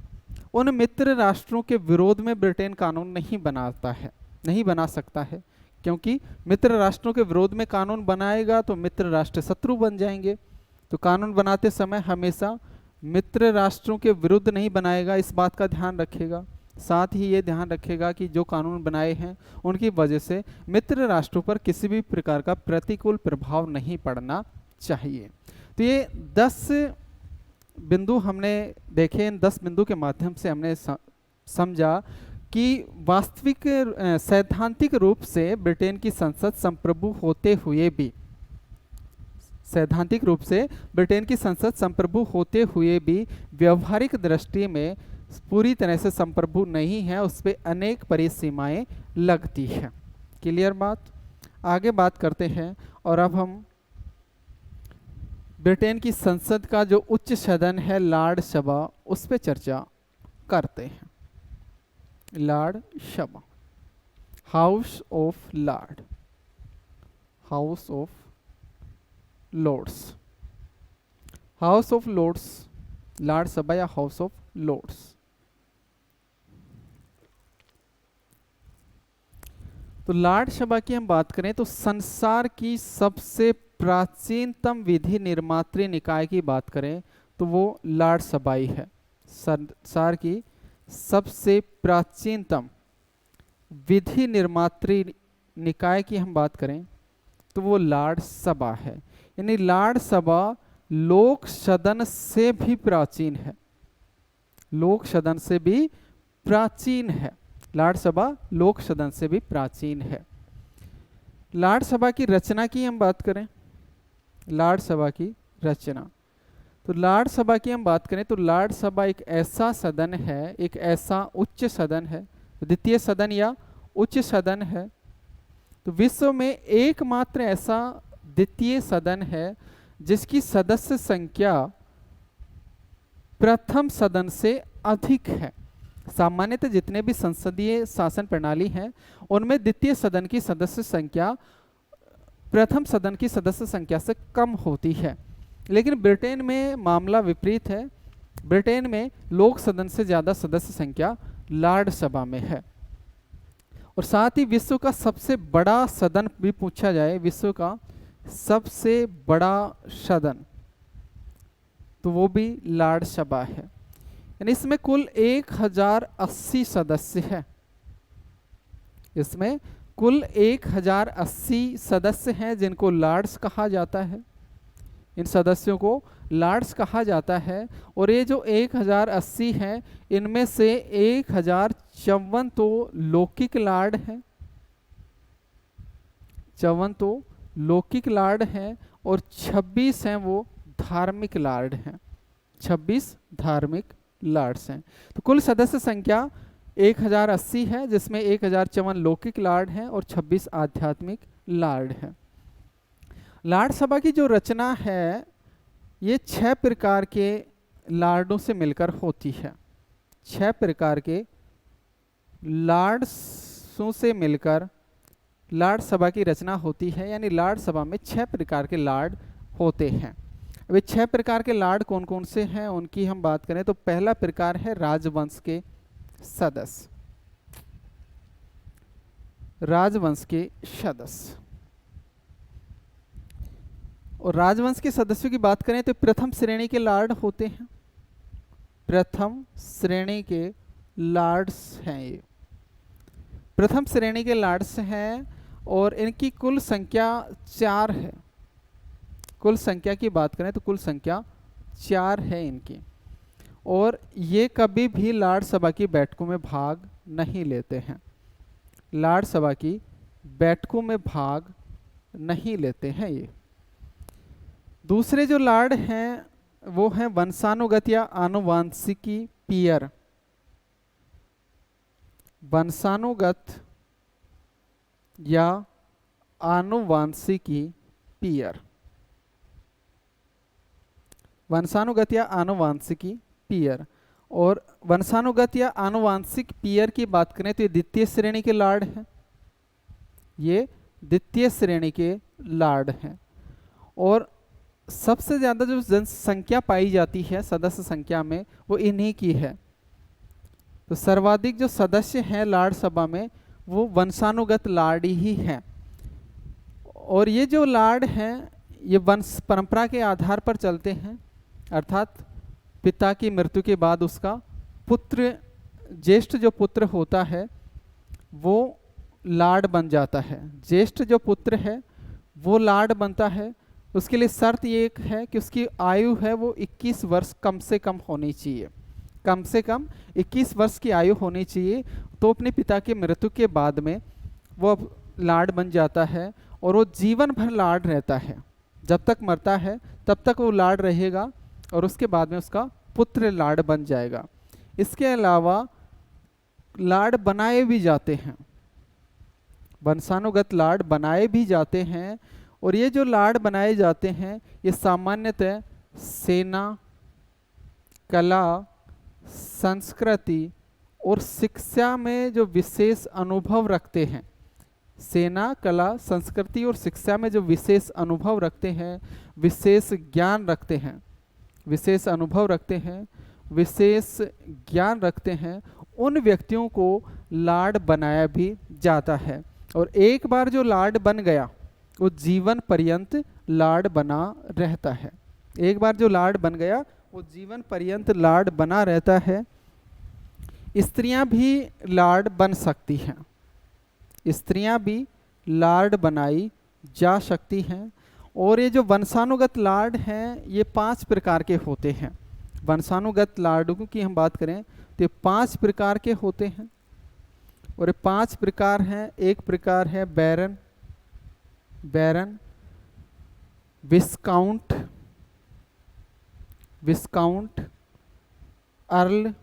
उन मित्र राष्ट्रों के विरोध में ब्रिटेन कानून नहीं बनाता है, नहीं बना सकता है, क्योंकि मित्र राष्ट्रों के विरोध में कानून बनाएगा तो मित्र राष्ट्र शत्रु बन जाएंगे। तो कानून बनाते समय हमेशा मित्र राष्ट्रों के विरुद्ध नहीं बनाएगा, इस बात का ध्यान रखेगा। साथ ही ये ध्यान रखेगा कि जो कानून बनाए हैं उनकी वजह से मित्र राष्ट्रों पर किसी भी प्रकार का प्रतिकूल प्रभाव नहीं पड़ना चाहिए। तो ये 10 बिंदु हमने देखे। इन 10 बिंदु के माध्यम से हमने समझा कि वास्तविक सैद्धांतिक रूप से ब्रिटेन की संसद संप्रभु होते हुए भी, सैद्धांतिक रूप से ब्रिटेन की संसद संप्रभु होते हुए भी व्यवहारिक दृष्टि में पूरी तरह से संप्रभु नहीं है, उस पर अनेक परिसीमाएं लगती है। क्लियर बात? आगे बात करते हैं और अब हम ब्रिटेन की संसद का जो उच्च सदन है लॉर्ड सभा, उस पर चर्चा करते हैं। लॉर्ड सभा, house of lord, house of lords, house of lords, lord सभा या हाउस ऑफ लॉर्ड्स। तो लॉर्ड सभा की हम बात करें तो संसार की सबसे प्राचीनतम विधि निर्मात्री निकाय की बात करें तो वो लॉर्ड सभा ही है। संसार की सबसे प्राचीनतम विधि निर्मात्री निकाय की हम बात करें तो वो लॉर्ड सभा है। यानी लॉर्ड सभा लोक सदन से भी प्राचीन है, लोक सदन से भी प्राचीन है। लॉर्ड सभा लोक सदन से भी प्राचीन है। लॉर्ड सभा की रचना की हम बात करें, लॉर्ड सभा की रचना, तो लॉर्ड सभा की हम बात करें तो लॉर्ड सभा एक ऐसा सदन है, एक ऐसा उच्च सदन है, द्वितीय सदन या उच्च सदन है। तो विश्व में एकमात्र ऐसा द्वितीय सदन है जिसकी सदस्य संख्या प्रथम सदन से अधिक है। सामान्यतः जितने भी संसदीय शासन प्रणाली हैं उनमें द्वितीय सदन की सदस्य संख्या प्रथम सदन की सदस्य संख्या से कम होती है, लेकिन ब्रिटेन में मामला विपरीत है। ब्रिटेन में लोक सदन से ज़्यादा सदस्य संख्या लॉर्ड सभा में है। और साथ ही विश्व का सबसे बड़ा सदन भी पूछा जाए, विश्व का सबसे बड़ा सदन, तो वो भी लॉर्ड सभा है। यानी इसमें कुल 1080 सदस्य हैं, इसमें कुल 1080 सदस्य हैं जिनको लॉर्ड्स कहा जाता है। इन सदस्यों को लॉर्ड्स कहा जाता है। और ये जो 1080 हैं इनमें से 1054 तो लौकिक लॉर्ड हैं, 54 तो लौकिक लॉर्ड हैं और 26 हैं वो धार्मिक लॉर्ड हैं, 26 धार्मिक लॉर्ड्स हैं। तो कुल सदस्य संख्या 1080 है जिसमें 1054 लौकिक लॉर्ड हैं और 26 आध्यात्मिक लॉर्ड हैं। लॉर्ड सभा की जो रचना है ये 6 प्रकार के लॉर्डों से मिलकर होती है। 6 प्रकार के लॉर्ड्सों से मिलकर लॉर्ड सभा की रचना होती है। यानी लॉर्ड सभा में 6 प्रकार के लॉर्ड होते हैं। अब 6 प्रकार के लॉर्ड कौन कौन से हैं उनकी हम बात करें तो पहला प्रकार है राजवंश के सदस्य, राजवंश के सदस्य। और राजवंश के सदस्यों की बात करें तो प्रथम श्रेणी के लॉर्ड होते हैं, प्रथम श्रेणी के लॉर्ड्स हैं ये, प्रथम श्रेणी के लॉर्ड्स हैं और इनकी कुल संख्या 4 है। कुल संख्या की बात करें तो कुल संख्या 4 है इनकी। और ये कभी भी लॉर्ड सभा की बैठकों में भाग नहीं लेते हैं, लॉर्ड सभा की बैठकों में भाग नहीं लेते हैं ये। दूसरे जो लॉर्ड हैं वो हैं वंशानुगत या आनुवांशिकी पीयर, वंशानुगत या आनुवांशिकी पीयर, वंशानुगत या आनुवांशिकी पीयर। और वंशानुगत या आनुवांशिक पियर की बात करें तो ये द्वितीय श्रेणी के लाड़ हैं, ये द्वितीय श्रेणी के लाड़ हैं। और सबसे ज़्यादा जो जनसंख्या पाई जाती है सदस्य संख्या में वो इन्हीं की है। तो सर्वाधिक जो सदस्य हैं लाड़ सभा में वो वंशानुगत लाड़ ही हैं। और ये जो लाड़ हैं ये वंश परंपरा के आधार पर चलते हैं, अर्थात पिता की मृत्यु के बाद उसका पुत्र, ज्येष्ठ जो पुत्र होता है वो लाड़ बन जाता है। ज्येष्ठ जो पुत्र है वो लाड़ बनता है। उसके लिए शर्त ये एक है कि उसकी आयु है वो 21 वर्ष कम से कम होनी चाहिए, कम से कम 21 वर्ष की आयु होनी चाहिए। तो अपने पिता की मृत्यु के बाद में वो अब लाड़ बन जाता है और वो जीवन भर लाड़ रहता है, जब तक मरता है तब तक वो लाड़ रहेगा और उसके बाद में उसका पुत्र लाड़ बन जाएगा। इसके अलावा लाड़ बनाए भी जाते हैं, वंशानुगत लाड़ बनाए भी जाते हैं। और ये जो लाड़ बनाए जाते हैं ये सामान्यतः सेना, कला, संस्कृति और शिक्षा में जो विशेष अनुभव रखते हैं, सेना, कला, संस्कृति और शिक्षा में जो विशेष अनुभव रखते हैं, विशेष ज्ञान रखते हैं, विशेष अनुभव रखते हैं, विशेष ज्ञान रखते हैं, उन व्यक्तियों को लाड़ बनाया भी जाता है। और एक बार जो लाड़ बन गया वो जीवन पर्यंत लाड़ बना रहता है। एक बार जो लाड़ बन गया वो जीवन पर्यंत लाड़ बना रहता है। स्त्रियां भी लाड़ बन सकती हैं, स्त्रियां भी लाड़ बनाई जा सकती हैं। और ये जो वंशानुगत लाड़ हैं ये 5 प्रकार के होते हैं। वंशानुगत लाड़ों की हम बात करें तो ये 5 प्रकार के होते हैं। और ये 5 प्रकार हैं। एक प्रकार है बैरन, बैरन, विस्काउंट, विस्काउंट, अर्ल,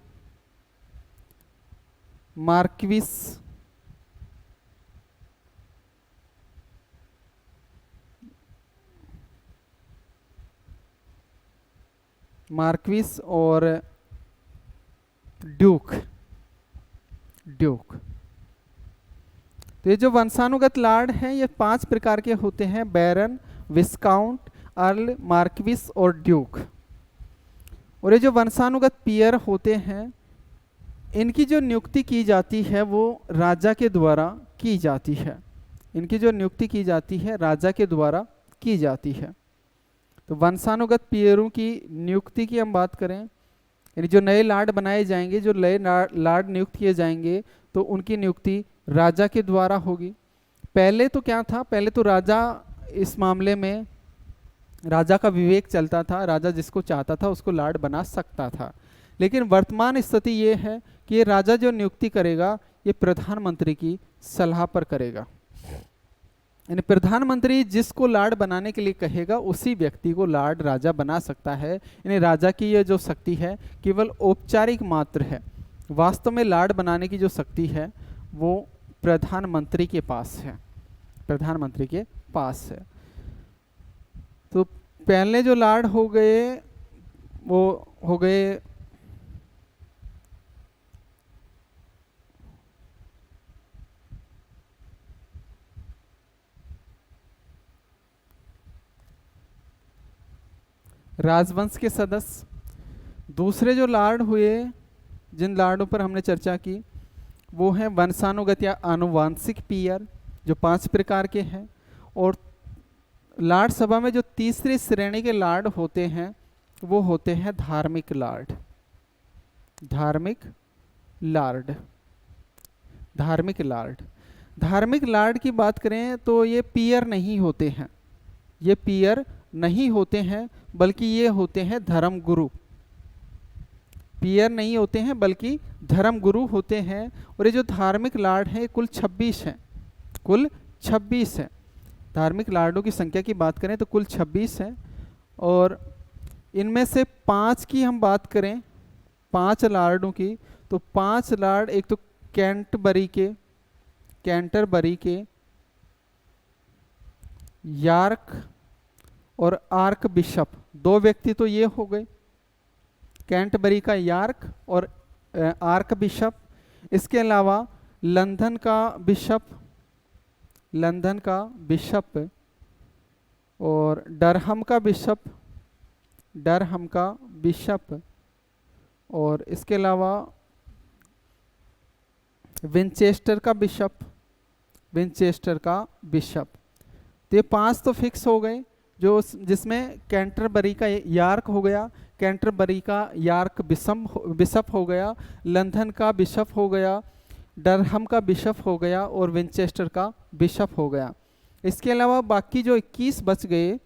मार्क्विस, मार्क्विस और ड्यूक, ड्यूक। तो ये जो वंशानुगत लाड़ हैं ये 5 प्रकार के होते हैं, बैरन, विस्काउंट, अर्ल, मार्क्विस और ड्यूक। और ये जो वंशानुगत पियर होते हैं इनकी जो नियुक्ति की जाती है वो राजा के द्वारा की जाती है, इनकी जो नियुक्ति की जाती है राजा के द्वारा की जाती है। तो वंशानुगत पियरों की नियुक्ति की हम बात करें, यानी जो नए लाड़ बनाए जाएंगे, जो नए लाड़ नियुक्त किए जाएंगे तो उनकी नियुक्ति राजा के द्वारा होगी। पहले तो क्या था, पहले तो राजा इस मामले में राजा का विवेक चलता था, राजा जिसको चाहता था उसको लाड़ बना सकता था। लेकिन वर्तमान स्थिति ये है कि ये राजा जो नियुक्ति करेगा ये प्रधानमंत्री की सलाह पर करेगा, यानी प्रधानमंत्री जिसको लाड़ बनाने के लिए कहेगा उसी व्यक्ति को लाड़ राजा बना सकता है। यानी राजा की ये जो शक्ति है केवल औपचारिक मात्र है, वास्तव में लाड़ बनाने की जो शक्ति है वो प्रधानमंत्री के पास है, प्रधानमंत्री के पास है। तो पहले जो लाड़ हो गए वो हो गए राजवंश के सदस्य। दूसरे जो लाड़ हुए, जिन लाड़ों पर हमने चर्चा की वो हैं वंशानुगत या आनुवांशिक पियर जो 5 प्रकार के हैं। और लाड़ सभा में जो तीसरी श्रेणी के लाड़ होते हैं वो होते हैं धार्मिक लाड़, धार्मिक लाड़, धार्मिक लाड़। धार्मिक लाड़ की बात करें तो ये पियर नहीं होते हैं, ये पियर नहीं होते हैं बल्कि ये होते हैं धर्म गुरु, पियर नहीं होते हैं बल्कि धर्म गुरु होते हैं। और ये जो धार्मिक लाड़ हैं कुल 26 हैं, कुल 26 हैं। धार्मिक लाड़ों की संख्या की बात करें तो कुल 26 हैं। और इनमें से 5 की हम बात करें, 5 लाड़ों की, तो 5 लाड़ एक तो कैंटरबरी के, कैंटरबरी के, यार्क और आर्क बिशप, 2 व्यक्ति तो ये हो गए। कैंटबरी का यार्क और आर्क बिशप। इसके अलावा लंदन का बिशप और डरहम का बिशप और इसके अलावा विंचेस्टर का बिशप। तो ये 5 तो फिक्स हो गए, जो जिसमें कैंटरबरी का यार्क हो गया, कैंटरबरी का यार्क बिशप हो गया, लंदन का बिशप हो गया, डरहम का बिशप हो गया और विंचेस्टर का बिशप हो गया। इसके अलावा बाकी जो 21 बच गए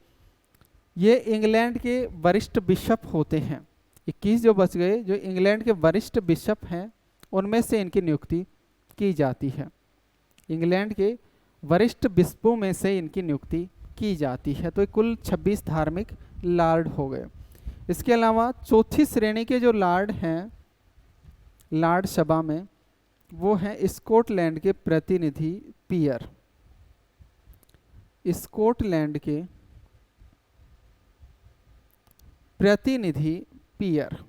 ये इंग्लैंड के वरिष्ठ बिशप होते हैं। 21 जो बच गए जो इंग्लैंड के वरिष्ठ बिशप हैं उनमें से इनकी नियुक्ति की जाती है। इंग्लैंड के वरिष्ठ बिशपों में से इनकी नियुक्ति की जाती है। तो कुल 26 धार्मिक लॉर्ड हो गए। इसके अलावा चौथी श्रेणी के जो लॉर्ड हैं लॉर्ड सभा में, वो हैं स्कॉटलैंड के प्रतिनिधि पीयर। स्कॉटलैंड के प्रतिनिधि पीयर,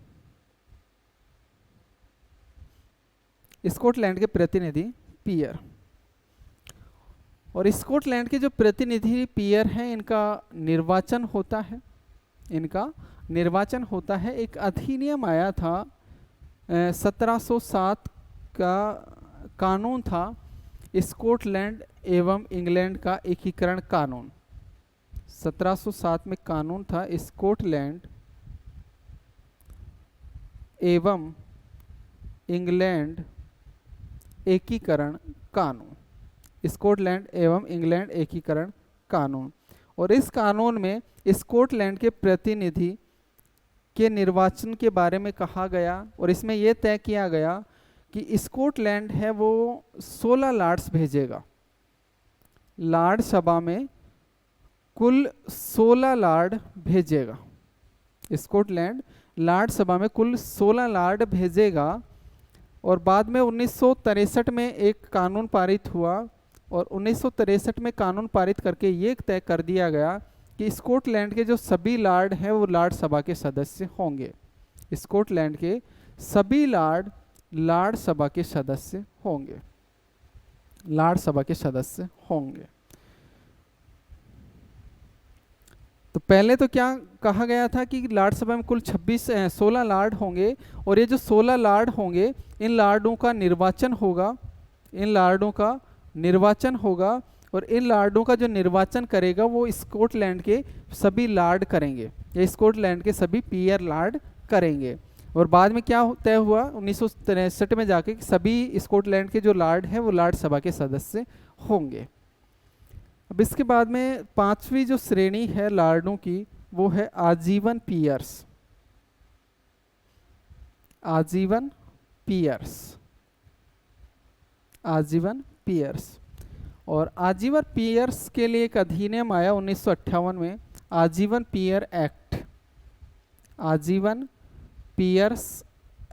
स्कॉटलैंड के प्रतिनिधि पीयर। और स्कॉटलैंड के जो प्रतिनिधि पीयर हैं इनका निर्वाचन होता है। एक अधिनियम आया था 1707 का कानून था स्कॉटलैंड एवं इंग्लैंड का एकीकरण कानून। 1707 में कानून था स्कॉटलैंड एवं इंग्लैंड एकीकरण कानून, स्कॉटलैंड एवं इंग्लैंड एकीकरण कानून। और इस कानून में स्कॉटलैंड के प्रतिनिधि के निर्वाचन के बारे में कहा गया और इसमें यह तय किया गया कि स्कॉटलैंड है वो 16 लॉर्ड्स भेजेगा। लॉर्ड सभा में कुल 16 लॉर्ड भेजेगा। स्कॉटलैंड लॉर्ड सभा में कुल 16 लॉर्ड भेजेगा। और बाद में 1963 में एक कानून पारित हुआ और 1963 में कानून पारित करके ये तय कर दिया गया कि स्कॉटलैंड के जो सभी लॉर्ड हैं वो लॉर्ड सभा के सदस्य होंगे। स्कॉटलैंड के सभी लॉर्ड सभा के सदस्य होंगे। तो पहले तो क्या कहा गया था कि लॉर्ड सभा में कुल 16 लॉर्ड होंगे और ये जो 16 लॉर्ड होंगे इन लॉर्डों का निर्वाचन होगा और इन लॉर्डों का जो निर्वाचन करेगा वो स्कॉटलैंड के सभी लॉर्ड करेंगे, या स्कॉटलैंड के सभी पीयर लॉर्ड करेंगे। और बाद में क्या तय हुआ 1963 में जाके कि सभी स्कॉटलैंड के जो लॉर्ड हैं वो लॉर्ड सभा के सदस्य होंगे। अब इसके बाद में 5वीं जो श्रेणी है लॉर्डों की वो है आजीवन पीयर्स। और आजीवन पीयर्स के लिए एक अधिनियम आया 1958 में, आजीवन पीयर्स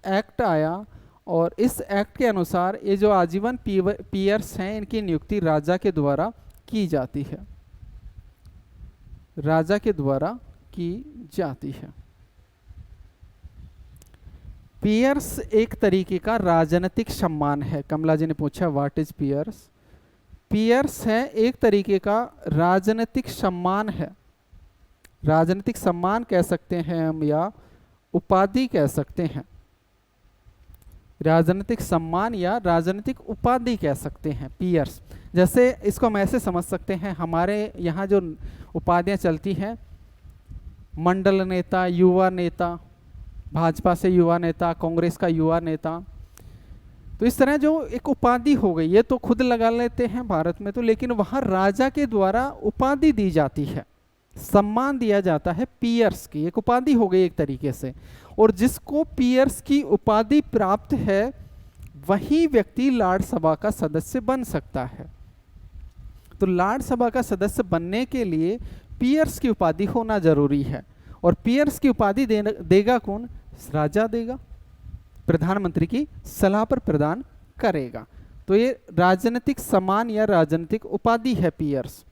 एक्ट आया। और इस एक्ट के अनुसार ये जो आजीवन पीयर्स हैं इनकी नियुक्ति राजा के द्वारा की जाती है। पीयर्स एक तरीके का राजनीतिक सम्मान है। कमला जी ने पूछा व्हाट इज पीयर्स। पीयर्स है एक तरीके का राजनीतिक सम्मान है। राजनीतिक सम्मान कह सकते हैं हम या उपाधि कह सकते हैं। राजनीतिक सम्मान या राजनीतिक उपाधि कह सकते हैं पीयर्स। जैसे इसको हम ऐसे समझ सकते हैं, हमारे यहाँ जो उपाधियाँ चलती हैं मंडल नेता, युवा नेता, भाजपा से युवा नेता, कांग्रेस का युवा नेता, तो इस तरह जो एक उपाधि हो गई, ये तो खुद लगा लेते हैं भारत में तो, लेकिन वहाँ राजा के द्वारा उपाधि दी जाती है, सम्मान दिया जाता है पीयर्स की, एक उपाधि हो गई एक तरीके से। और जिसको पीयर्स की उपाधि प्राप्त है वही व्यक्ति लॉर्ड सभा का सदस्य बन सकता है। तो लॉर्ड सभा का सदस्य बनने के लिए पीयर्स की उपाधि होना जरूरी है। और पीयर्स की उपाधि देगा कौन? राजा देगा, प्रधानमंत्री की सलाह पर प्रदान करेगा। तो ये राजनीतिक सम्मान या राजनीतिक उपाधि है पीयर्स।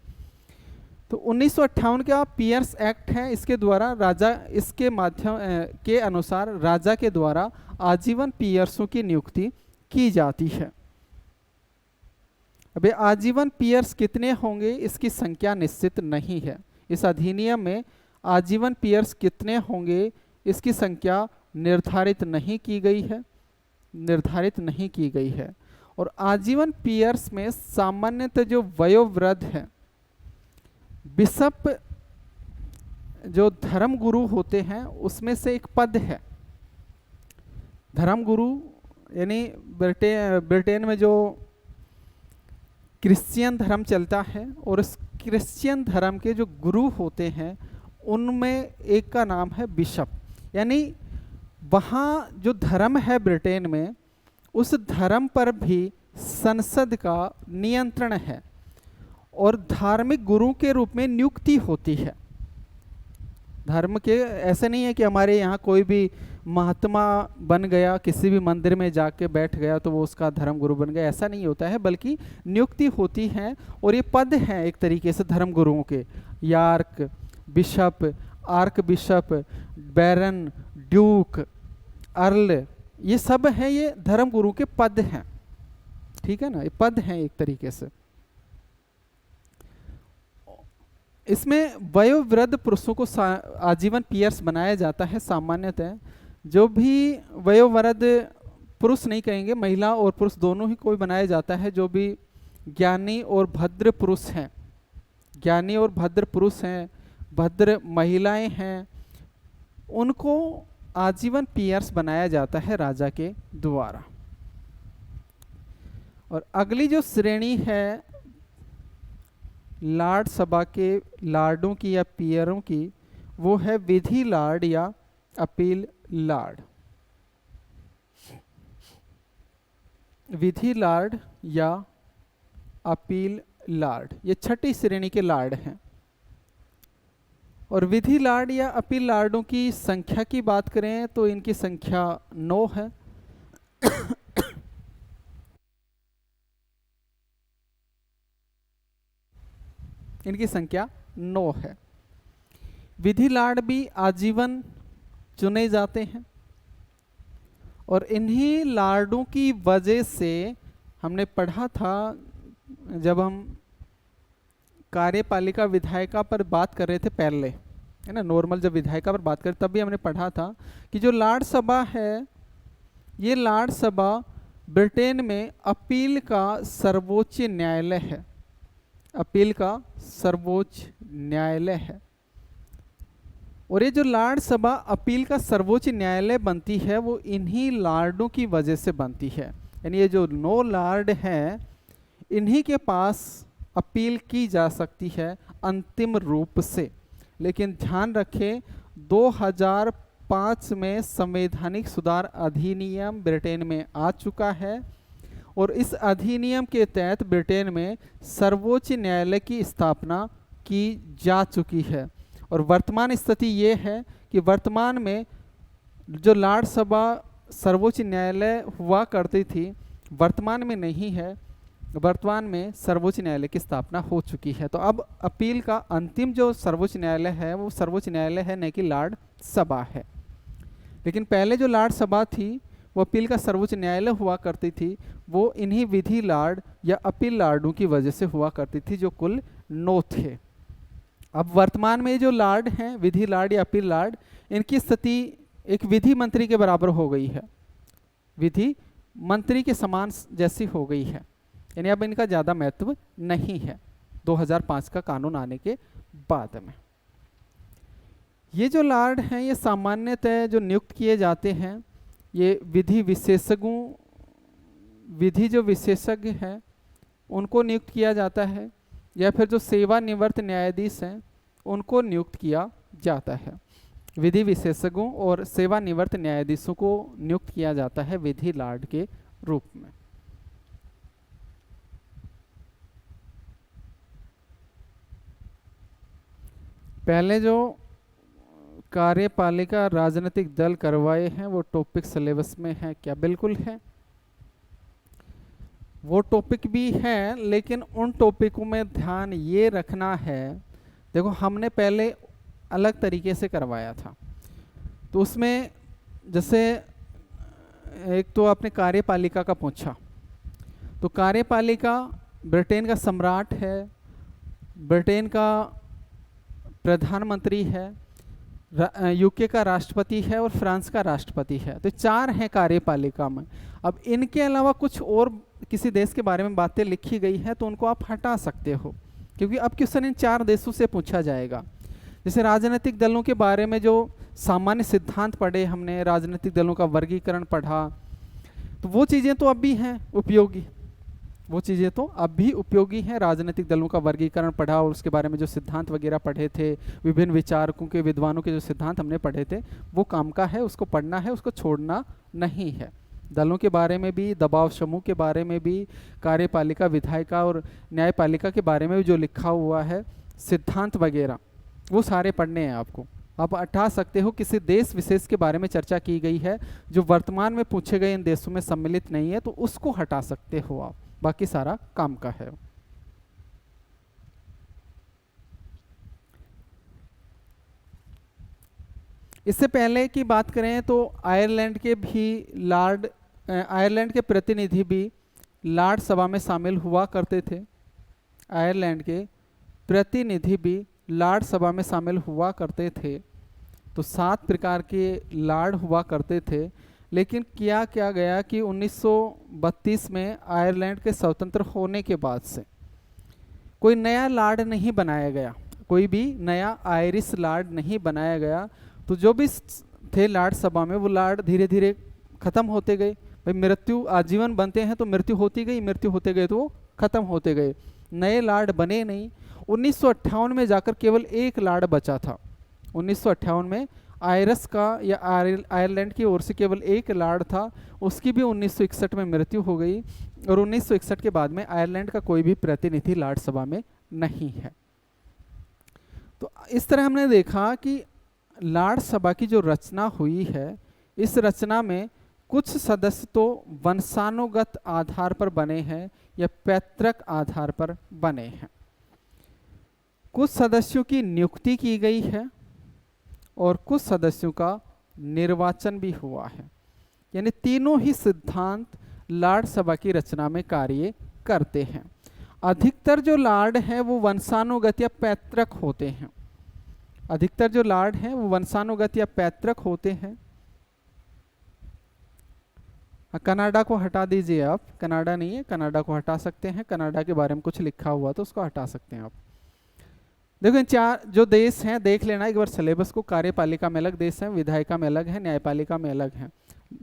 तो 1958 का पियर्स एक्ट है, इसके द्वारा राजा, इसके माध्यम के अनुसार राजा के द्वारा आजीवन पियर्सों की नियुक्ति की जाती है। अबे आजीवन पियर्स कितने होंगे इसकी संख्या निश्चित नहीं है। इस अधिनियम में आजीवन पियर्स कितने होंगे इसकी संख्या निर्धारित नहीं की गई है, निर्धारित नहीं की गई है। और आजीवन पियर्स में सामान्यतः जो वयोवृद्ध है, बिशप जो धर्म गुरु होते हैं उसमें से एक पद है। धर्म गुरु यानी ब्रिटेन में जो क्रिश्चियन धर्म चलता है और इस क्रिश्चियन धर्म के जो गुरु होते हैं उनमें एक का नाम है बिशप। यानी वहाँ जो धर्म है ब्रिटेन में, उस धर्म पर भी संसद का नियंत्रण है और धार्मिक गुरु के रूप में नियुक्ति होती है। धर्म के ऐसे नहीं है कि हमारे यहाँ कोई भी महात्मा बन गया, किसी भी मंदिर में जाके बैठ गया तो वो उसका धर्म गुरु बन गया, ऐसा नहीं होता है, बल्कि नियुक्ति होती है। और ये पद हैं एक तरीके से धर्म गुरुओं के, यार्क बिशप, आर्क बिशप, बैरन, ड्यूक, अर्ल, ये सब हैं, ये धर्म गुरु के पद हैं। ठीक है ना, ये पद हैं एक तरीके से। इसमें वयोवृद्ध पुरुषों को आजीवन पियर्स बनाया जाता है। सामान्यतः जो भी वयोवृद्ध पुरुष नहीं कहेंगे, महिला और पुरुष दोनों ही कोई बनाया जाता है, जो भी ज्ञानी और भद्र पुरुष हैं, ज्ञानी और भद्र पुरुष हैं, भद्र महिलाएं हैं, उनको आजीवन पियर्स बनाया जाता है राजा के द्वारा। और अगली जो श्रेणी है लार्ड सभा के लार्डों की या पियरों की, वो है विधि लार्ड या अपील लार्ड। विधि लार्ड या अपील लार्ड, ये छठी श्रेणी के लार्ड हैं। और विधि लार्ड या अपील लार्डों की संख्या की बात करें तो इनकी संख्या 9 है। इनकी संख्या 9 है। विधि लार्ड भी आजीवन चुने जाते हैं और इन्हीं लार्डों की वजह से हमने पढ़ा था, जब हम कार्यपालिका विधायिका पर बात कर रहे थे पहले, है ना, नॉर्मल जब विधायिका पर बात करें तभी हमने पढ़ा था कि जो लार्ड सभा है, ये लार्ड सभा ब्रिटेन में अपील का सर्वोच्च न्यायालय है। अपील का सर्वोच्च न्यायालय है। और ये जो लार्ड सभा अपील का सर्वोच्च न्यायालय बनती है वो इन्हीं लार्डों की वजह से बनती है। यानी ये जो 9 लार्ड हैं, इन्हीं के पास अपील की जा सकती है अंतिम रूप से। लेकिन ध्यान रखें 2005 में संवैधानिक सुधार अधिनियम ब्रिटेन में आ चुका है और इस अधिनियम के तहत ब्रिटेन में सर्वोच्च न्यायालय की स्थापना की जा चुकी है। और वर्तमान स्थिति ये है कि वर्तमान में जो लार्ड सभा सर्वोच्च न्यायालय हुआ करती थी, वर्तमान में नहीं है, वर्तमान में सर्वोच्च न्यायालय की स्थापना हो चुकी है। तो अब अपील का अंतिम जो सर्वोच्च न्यायालय है वो सर्वोच्च न्यायालय है, न कि लार्ड सभा है। लेकिन पहले जो लार्ड सभा थी वो अपील का सर्वोच्च न्यायालय हुआ करती थी, वो इन्हीं विधि लार्ड या अपील लार्डों की वजह से हुआ करती थी, जो कुल 9 थे। अब वर्तमान में जो लार्ड हैं, विधि लार्ड या अपील लार्ड, इनकी स्थिति एक विधि मंत्री के बराबर हो गई है, विधि मंत्री के समान जैसी हो गई है। यानी अब इनका ज़्यादा महत्व नहीं है 2005 का कानून आने के बाद में। ये जो लार्ड हैं ये सामान्यतः जो नियुक्त किए जाते हैं, ये विधि विशेषज्ञों, विधि जो विशेषज्ञ हैं उनको नियुक्त किया जाता है, या फिर जो सेवानिवृत्त न्यायाधीश हैं उनको नियुक्त किया जाता है। विधि विशेषज्ञों और सेवानिवृत्त न्यायाधीशों को नियुक्त किया जाता है विधि लार्ड के रूप में। पहले जो कार्यपालिका राजनीतिक दल करवाए हैं वो टॉपिक सिलेबस में है क्या? बिल्कुल है, वो टॉपिक भी है, लेकिन उन टॉपिकों में ध्यान ये रखना है देखो हमने पहले अलग तरीके से करवाया था, तो उसमें जैसे एक तो आपने कार्यपालिका का पूछा, तो कार्यपालिका ब्रिटेन का सम्राट है, ब्रिटेन का प्रधानमंत्री है, यूके का राष्ट्रपति है और फ्रांस का राष्ट्रपति है। तो चार हैं कार्यपालिका में। अब इनके अलावा कुछ और किसी देश के बारे में बातें लिखी गई है तो उनको आप हटा सकते हो, क्योंकि अब क्वेश्चन इन चार देशों से पूछा जाएगा। जैसे राजनीतिक दलों के बारे में जो सामान्य सिद्धांत पढ़े हमने, राजनीतिक दलों का वर्गीकरण पढ़ा, तो वो चीज़ें तो अब भी हैं उपयोगी, वो चीज़ें तो अब भी उपयोगी हैं। राजनीतिक दलों का वर्गीकरण पढ़ा और उसके बारे में जो सिद्धांत वगैरह पढ़े थे, विभिन्न विचारकों के, विद्वानों के जो सिद्धांत हमने पढ़े थे, वो काम का है, उसको पढ़ना है, उसको छोड़ना नहीं है। दलों के बारे में भी, दबाव समूह के बारे में भी, कार्यपालिका, विधायिका और न्यायपालिका के बारे में भी जो लिखा हुआ है सिद्धांत वगैरह, वो सारे पढ़ने हैं आपको। आप हटा सकते हो, किसी देश विशेष के बारे में चर्चा की गई है जो वर्तमान में पूछे गए इन देशों में सम्मिलित नहीं है, तो उसको हटा सकते हो आप, बाकी सारा काम का है। इससे पहले की बात करें तो आयरलैंड के भी आयरलैंड के प्रतिनिधि भी लॉर्ड सभा में शामिल हुआ करते थे। आयरलैंड के प्रतिनिधि भी लॉर्ड सभा में शामिल हुआ करते थे। तो 7 प्रकार के लॉर्ड हुआ करते थे। लेकिन क्या गया कि 1932 में आयरलैंड के स्वतंत्र होने के बाद से कोई नया लॉर्ड नहीं बनाया गया, कोई भी नया आयरिश लॉर्ड नहीं बनाया गया। तो जो भी थे लॉर्ड सभा में, वो लॉर्ड धीरे धीरे खत्म होते गए। भाई मृत्यु आजीवन बनते हैं तो मृत्यु होती गई, मृत्यु होते गए तो वो खत्म होते गए, नए लॉर्ड बने नहीं। 1958 में जाकर केवल एक लॉर्ड बचा था। 1958 में आयरस का या आयरलैंड की ओर से केवल एक लॉर्ड था, उसकी भी 1961 में मृत्यु हो गई और 1961 के बाद में आयरलैंड का कोई भी प्रतिनिधि लॉर्ड सभा में नहीं है। तो इस तरह हमने देखा कि लॉर्ड सभा की जो रचना हुई है, इस रचना में कुछ सदस्य तो वंशानुगत आधार पर बने हैं या पैतृक आधार पर बने हैं, कुछ सदस्यों की नियुक्ति की गई है और कुछ सदस्यों का निर्वाचन भी हुआ है। यानी तीनों ही सिद्धांत लॉर्ड सभा की रचना में कार्य करते हैं। अधिकतर जो लॉर्ड हैं वो वंशानुगत या पैतृक होते हैं। अधिकतर जो लॉर्ड हैं वो वंशानुगत या पैतृक होते हैं। कनाडा को हटा दीजिए आप, कनाडा नहीं है, कनाडा को हटा सकते हैं। कनाडा के बारे में कुछ लिखा हुआ तो उसको हटा सकते हैं आप। देखो इन चार जो देश हैं देख लेना एक बार सिलेबस को। कार्यपालिका में अलग देश हैं, विधायिका में अलग है, न्यायपालिका में अलग है।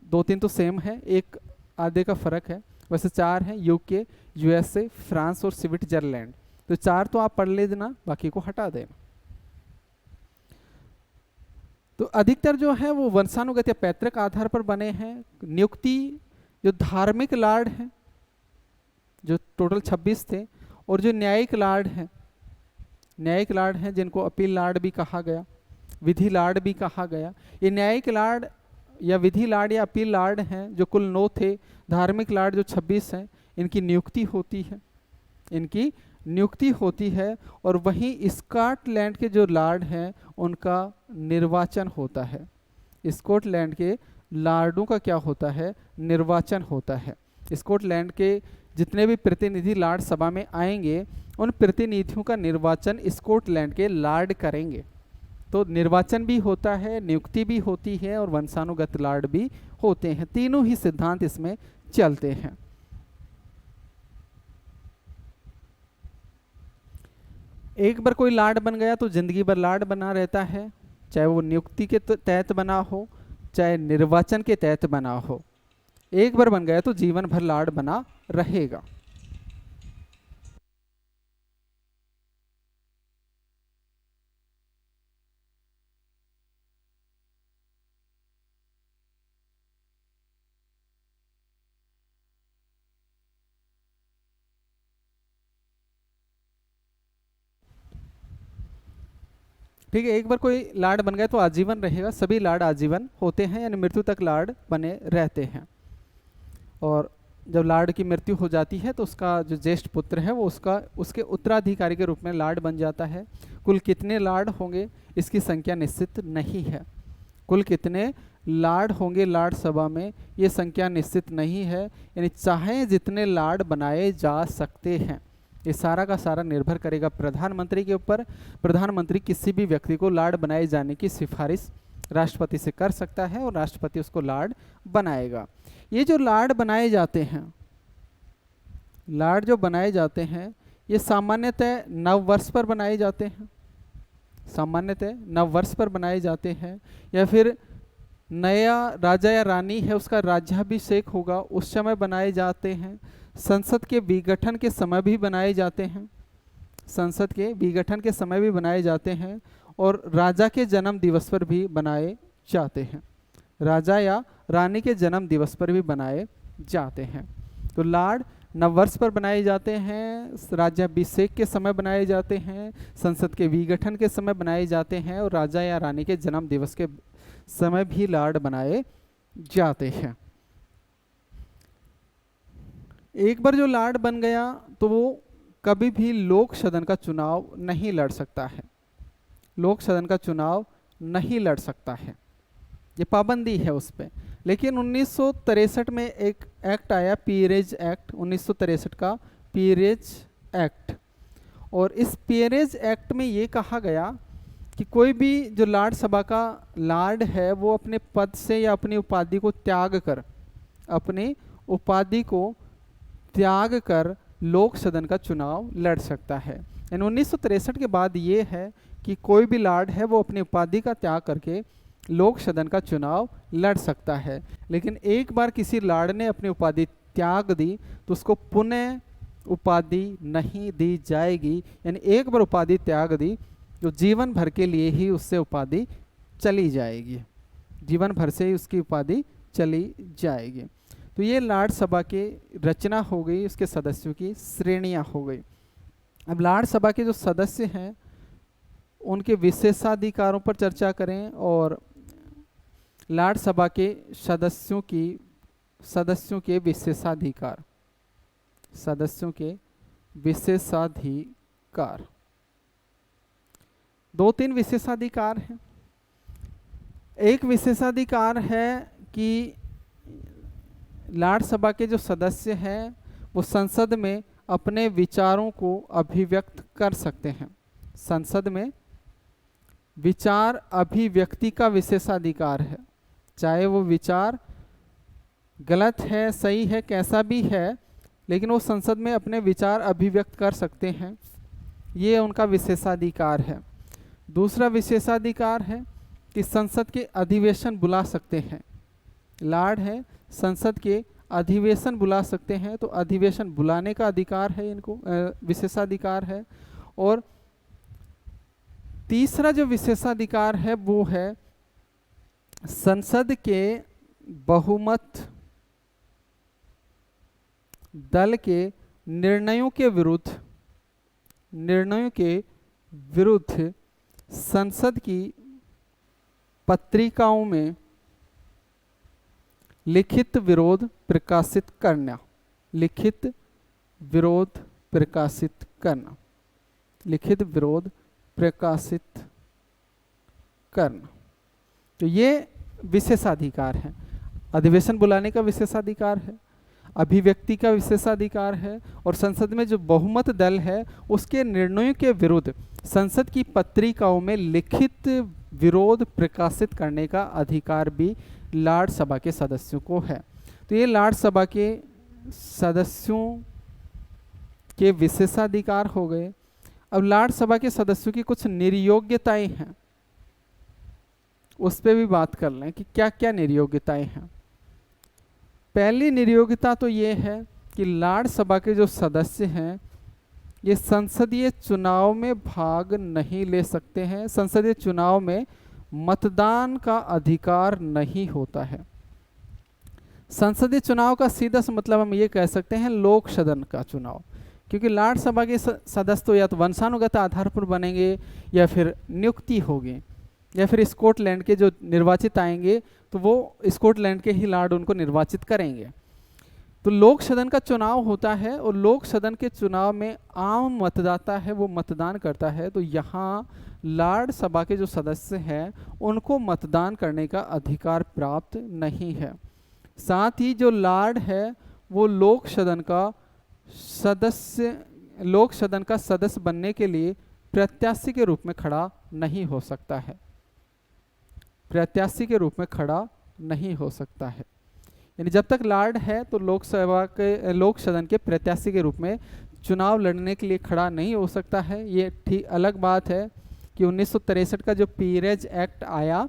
2-3 तो सेम है, एक आधे का फर्क है। वैसे 4 हैं, यूके, यूएसए, फ्रांस और स्विट्जरलैंड। तो 4 तो आप पढ़ लेना, बाकी को हटा देना। तो अधिकतर जो है वो वंशानुगत या पैतृक आधार पर बने हैं। नियुक्ति जो धार्मिक लॉर्ड हैं, जो टोटल 26 थे, और जो न्यायिक लॉर्ड हैं, न्यायिक लॉर्ड हैं जिनको अपील लॉर्ड भी कहा गया, विधि लॉर्ड भी कहा गया। ये न्यायिक लॉर्ड या विधि लॉर्ड या अपील लॉर्ड हैं जो कुल 9 थे। धार्मिक लॉर्ड जो 26 हैं, इनकी नियुक्ति होती है, इनकी नियुक्ति होती है। और वहीं स्कॉटलैंड के जो लॉर्ड हैं उनका निर्वाचन होता है। स्कॉटलैंड के लॉर्डों का क्या होता है? निर्वाचन होता है। स्कॉटलैंड के जितने भी प्रतिनिधि लॉर्ड सभा में आएंगे, उन प्रतिनिधियों का निर्वाचन स्कॉटलैंड के लॉर्ड करेंगे। तो निर्वाचन भी होता है, नियुक्ति भी होती है और वंशानुगत लॉर्ड भी होते हैं। तीनों ही सिद्धांत इसमें चलते हैं। एक बार कोई लॉर्ड बन गया तो जिंदगी भर लॉर्ड बना रहता है, चाहे वो नियुक्ति के तहत बना हो, चाहे निर्वाचन के तहत बना हो। एक बार बन गया तो जीवन भर लॉर्ड बना रहेगा। ठीक है, एक बार कोई लॉर्ड बन गया तो आजीवन रहेगा। सभी लॉर्ड आजीवन होते हैं, यानी मृत्यु तक लॉर्ड बने रहते हैं। और जब लार्ड की मृत्यु हो जाती है तो उसका जो ज्येष्ठ पुत्र है वो उसके उत्तराधिकारी के रूप में लार्ड बन जाता है। कुल कितने लार्ड होंगे इसकी संख्या निश्चित नहीं है। कुल कितने लार्ड होंगे लार्ड सभा में ये संख्या निश्चित नहीं है, यानी चाहे जितने लार्ड बनाए जा सकते हैं। ये सारा का सारा निर्भर करेगा प्रधानमंत्री के ऊपर। प्रधानमंत्री किसी भी व्यक्ति को लार्ड बनाए जाने की सिफारिश राष्ट्रपति से कर सकता है और राष्ट्रपति उसको लार्ड बनाएगा। ये जो लार्ड बनाए जाते हैं, लार्ड जो बनाए जाते हैं ये सामान्यतः नववर्ष पर बनाए जाते हैं, सामान्यतः नववर्ष पर बनाए जाते हैं, या फिर नया राजा या रानी है उसका राज्याभिषेक होगा उस समय बनाए जाते हैं। संसद के विघटन के समय भी बनाए जाते हैं, संसद के विघटन के समय भी बनाए जाते हैं, और राजा के जन्म दिवस पर भी बनाए जाते हैं, राजा या रानी के जन्म दिवस पर भी बनाए जाते हैं। तो लार्ड नववर्ष पर बनाए जाते हैं, राज्याभिषेक के समय बनाए जाते हैं, संसद के विघटन के समय बनाए जाते हैं, और राजा या रानी के जन्म दिवस के समय भी लार्ड बनाए जाते हैं। एक बार जो लार्ड बन गया तो वो कभी भी लोक सदन का चुनाव नहीं लड़ सकता है, लोक सदन का चुनाव नहीं लड़ सकता है, ये पाबंदी है उस पर। लेकिन 1963 में एक एक्ट आया, पीयरेज एक्ट, 1963 का पीयरेज एक्ट, और इस पीयरेज एक्ट में ये कहा गया कि कोई भी जो लार्ड सभा का लार्ड है वो अपने पद से या अपनी उपाधि को त्याग कर, अपनी उपाधि को त्याग कर लोक सदन का चुनाव लड़ सकता है। यानी 1963 के बाद ये है कि कोई भी लार्ड है वो अपनी उपाधि का त्याग करके लोक सदन का चुनाव लड़ सकता है। लेकिन एक बार किसी लार्ड ने अपनी उपाधि त्याग दी तो उसको पुनः उपाधि नहीं दी जाएगी। यानी एक बार उपाधि त्याग दी तो जीवन भर के लिए ही उससे उपाधि चली जाएगी, जीवन भर से ही उसकी उपाधि चली जाएगी। तो ये लार्ड सभा की रचना हो गई, उसके सदस्यों की श्रेणियां हो गई। अब लार्ड सभा के जो सदस्य हैं उनके विशेषाधिकारों पर चर्चा करें, और लार्ड सभा के सदस्यों के विशेषाधिकार, सदस्यों के विशेषाधिकार, 2-3 विशेषाधिकार हैं। एक विशेषाधिकार है कि लार्ड सभा के जो सदस्य हैं वो संसद में अपने विचारों को अभिव्यक्त कर सकते हैं। संसद में विचार अभिव्यक्ति का विशेषाधिकार है, चाहे वो विचार गलत है, सही है, कैसा भी है, लेकिन वो संसद में अपने विचार अभिव्यक्त कर सकते हैं, ये उनका विशेषाधिकार है। दूसरा विशेषाधिकार है कि संसद के अधिवेशन बुला सकते हैं। लार्ड है, संसद के अधिवेशन बुला सकते हैं, तो अधिवेशन बुलाने का अधिकार है इनको, विशेषाधिकार है। और तीसरा जो विशेषाधिकार है वो है संसद के बहुमत दल के निर्णयों के विरुद्ध संसद की पत्रिकाओं में लिखित विरोध प्रकाशित करना, लिखित विरोध प्रकाशित करना, लिखित विरोध प्रकाशित करना। तो ये विशेषाधिकार है। अधिवेशन बुलाने का विशेषाधिकार है, अभिव्यक्ति का विशेषाधिकार है, और संसद में जो बहुमत दल है उसके निर्णयों के विरुद्ध संसद की पत्रिकाओं में लिखित विरोध प्रकाशित करने का अधिकार भी लार्ड सभा के सदस्यों को है। तो ये लार्ड सभा के सदस्यों के विशेषाधिकार हो गए। अब लार्ड सभा के सदस्यों की कुछ निर्योग्यताएं हैं, उस पर भी बात कर लें कि क्या क्या निर्योग्यताएं हैं। पहली निर्योग्यता तो ये है कि लार्ड सभा के जो सदस्य हैं ये संसदीय चुनाव में भाग नहीं ले सकते हैं, संसदीय चुनाव में मतदान का अधिकार नहीं होता है। संसदीय चुनाव का सीधा सा मतलब हम ये कह सकते हैं लोक सदन का चुनाव, क्योंकि लार्ड सभा के सदस्य तो या तो वंशानुगत आधार पर बनेंगे या फिर नियुक्ति होगी, या फिर स्कॉटलैंड के जो निर्वाचित आएंगे तो वो स्कॉटलैंड के ही लार्ड उनको निर्वाचित करेंगे। तो लोक सदन का चुनाव होता है और लोक सदन के चुनाव में आम मतदाता है वो मतदान करता है। तो यहाँ लार्ड सभा के जो सदस्य हैं उनको मतदान करने का अधिकार प्राप्त नहीं है। साथ ही जो लार्ड है वो लोक सदन का सदस्य बनने के लिए प्रत्याशी के रूप में खड़ा नहीं हो सकता है। प्रत्याशी के रूप में खड़ा नहीं हो सकता है, यानी जब तक लार्ड है तो लोक सदन के प्रत्याशी के रूप में चुनाव लड़ने के लिए खड़ा नहीं हो सकता है। ये ठीक अलग बात है कि 1963 का जो पीरेज एक्ट आया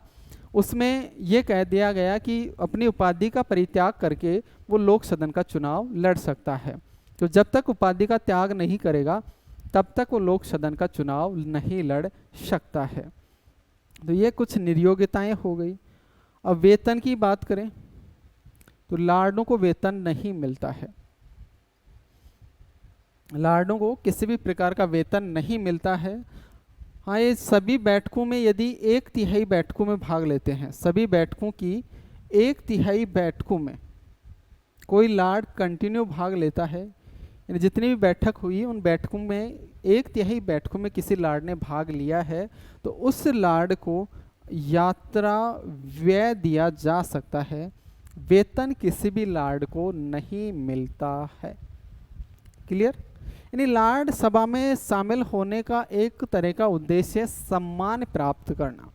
उसमें यह कह दिया गया कि अपनी उपाधि का परित्याग करके वो लोक सदन का चुनाव लड़ सकता है। तो जब तक उपाधि का त्याग नहीं करेगा तब तक वो लोक सदन का चुनाव नहीं लड़ सकता है। तो ये कुछ निर्योग्यताएं हो गई। अब वेतन की बात करें तो लार्डों को वेतन नहीं मिलता है। लार्डों को किसी भी प्रकार का वेतन नहीं मिलता है। हाँ, ये सभी बैठकों में यदि 1/3 बैठकों में भाग लेते हैं, सभी बैठकों की 1/3 बैठकों में कोई लार्ड कंटिन्यू भाग लेता है, यानी जितनी भी बैठक हुई उन बैठकों में 1/3 बैठकों में किसी लार्ड ने भाग लिया है तो उस लार्ड को यात्रा व्यय दिया जा सकता है। वेतन किसी भी लार्ड को नहीं मिलता है। क्लियर? यानी लार्ड सभा में शामिल होने का एक तरह का उद्देश्य सम्मान प्राप्त करना।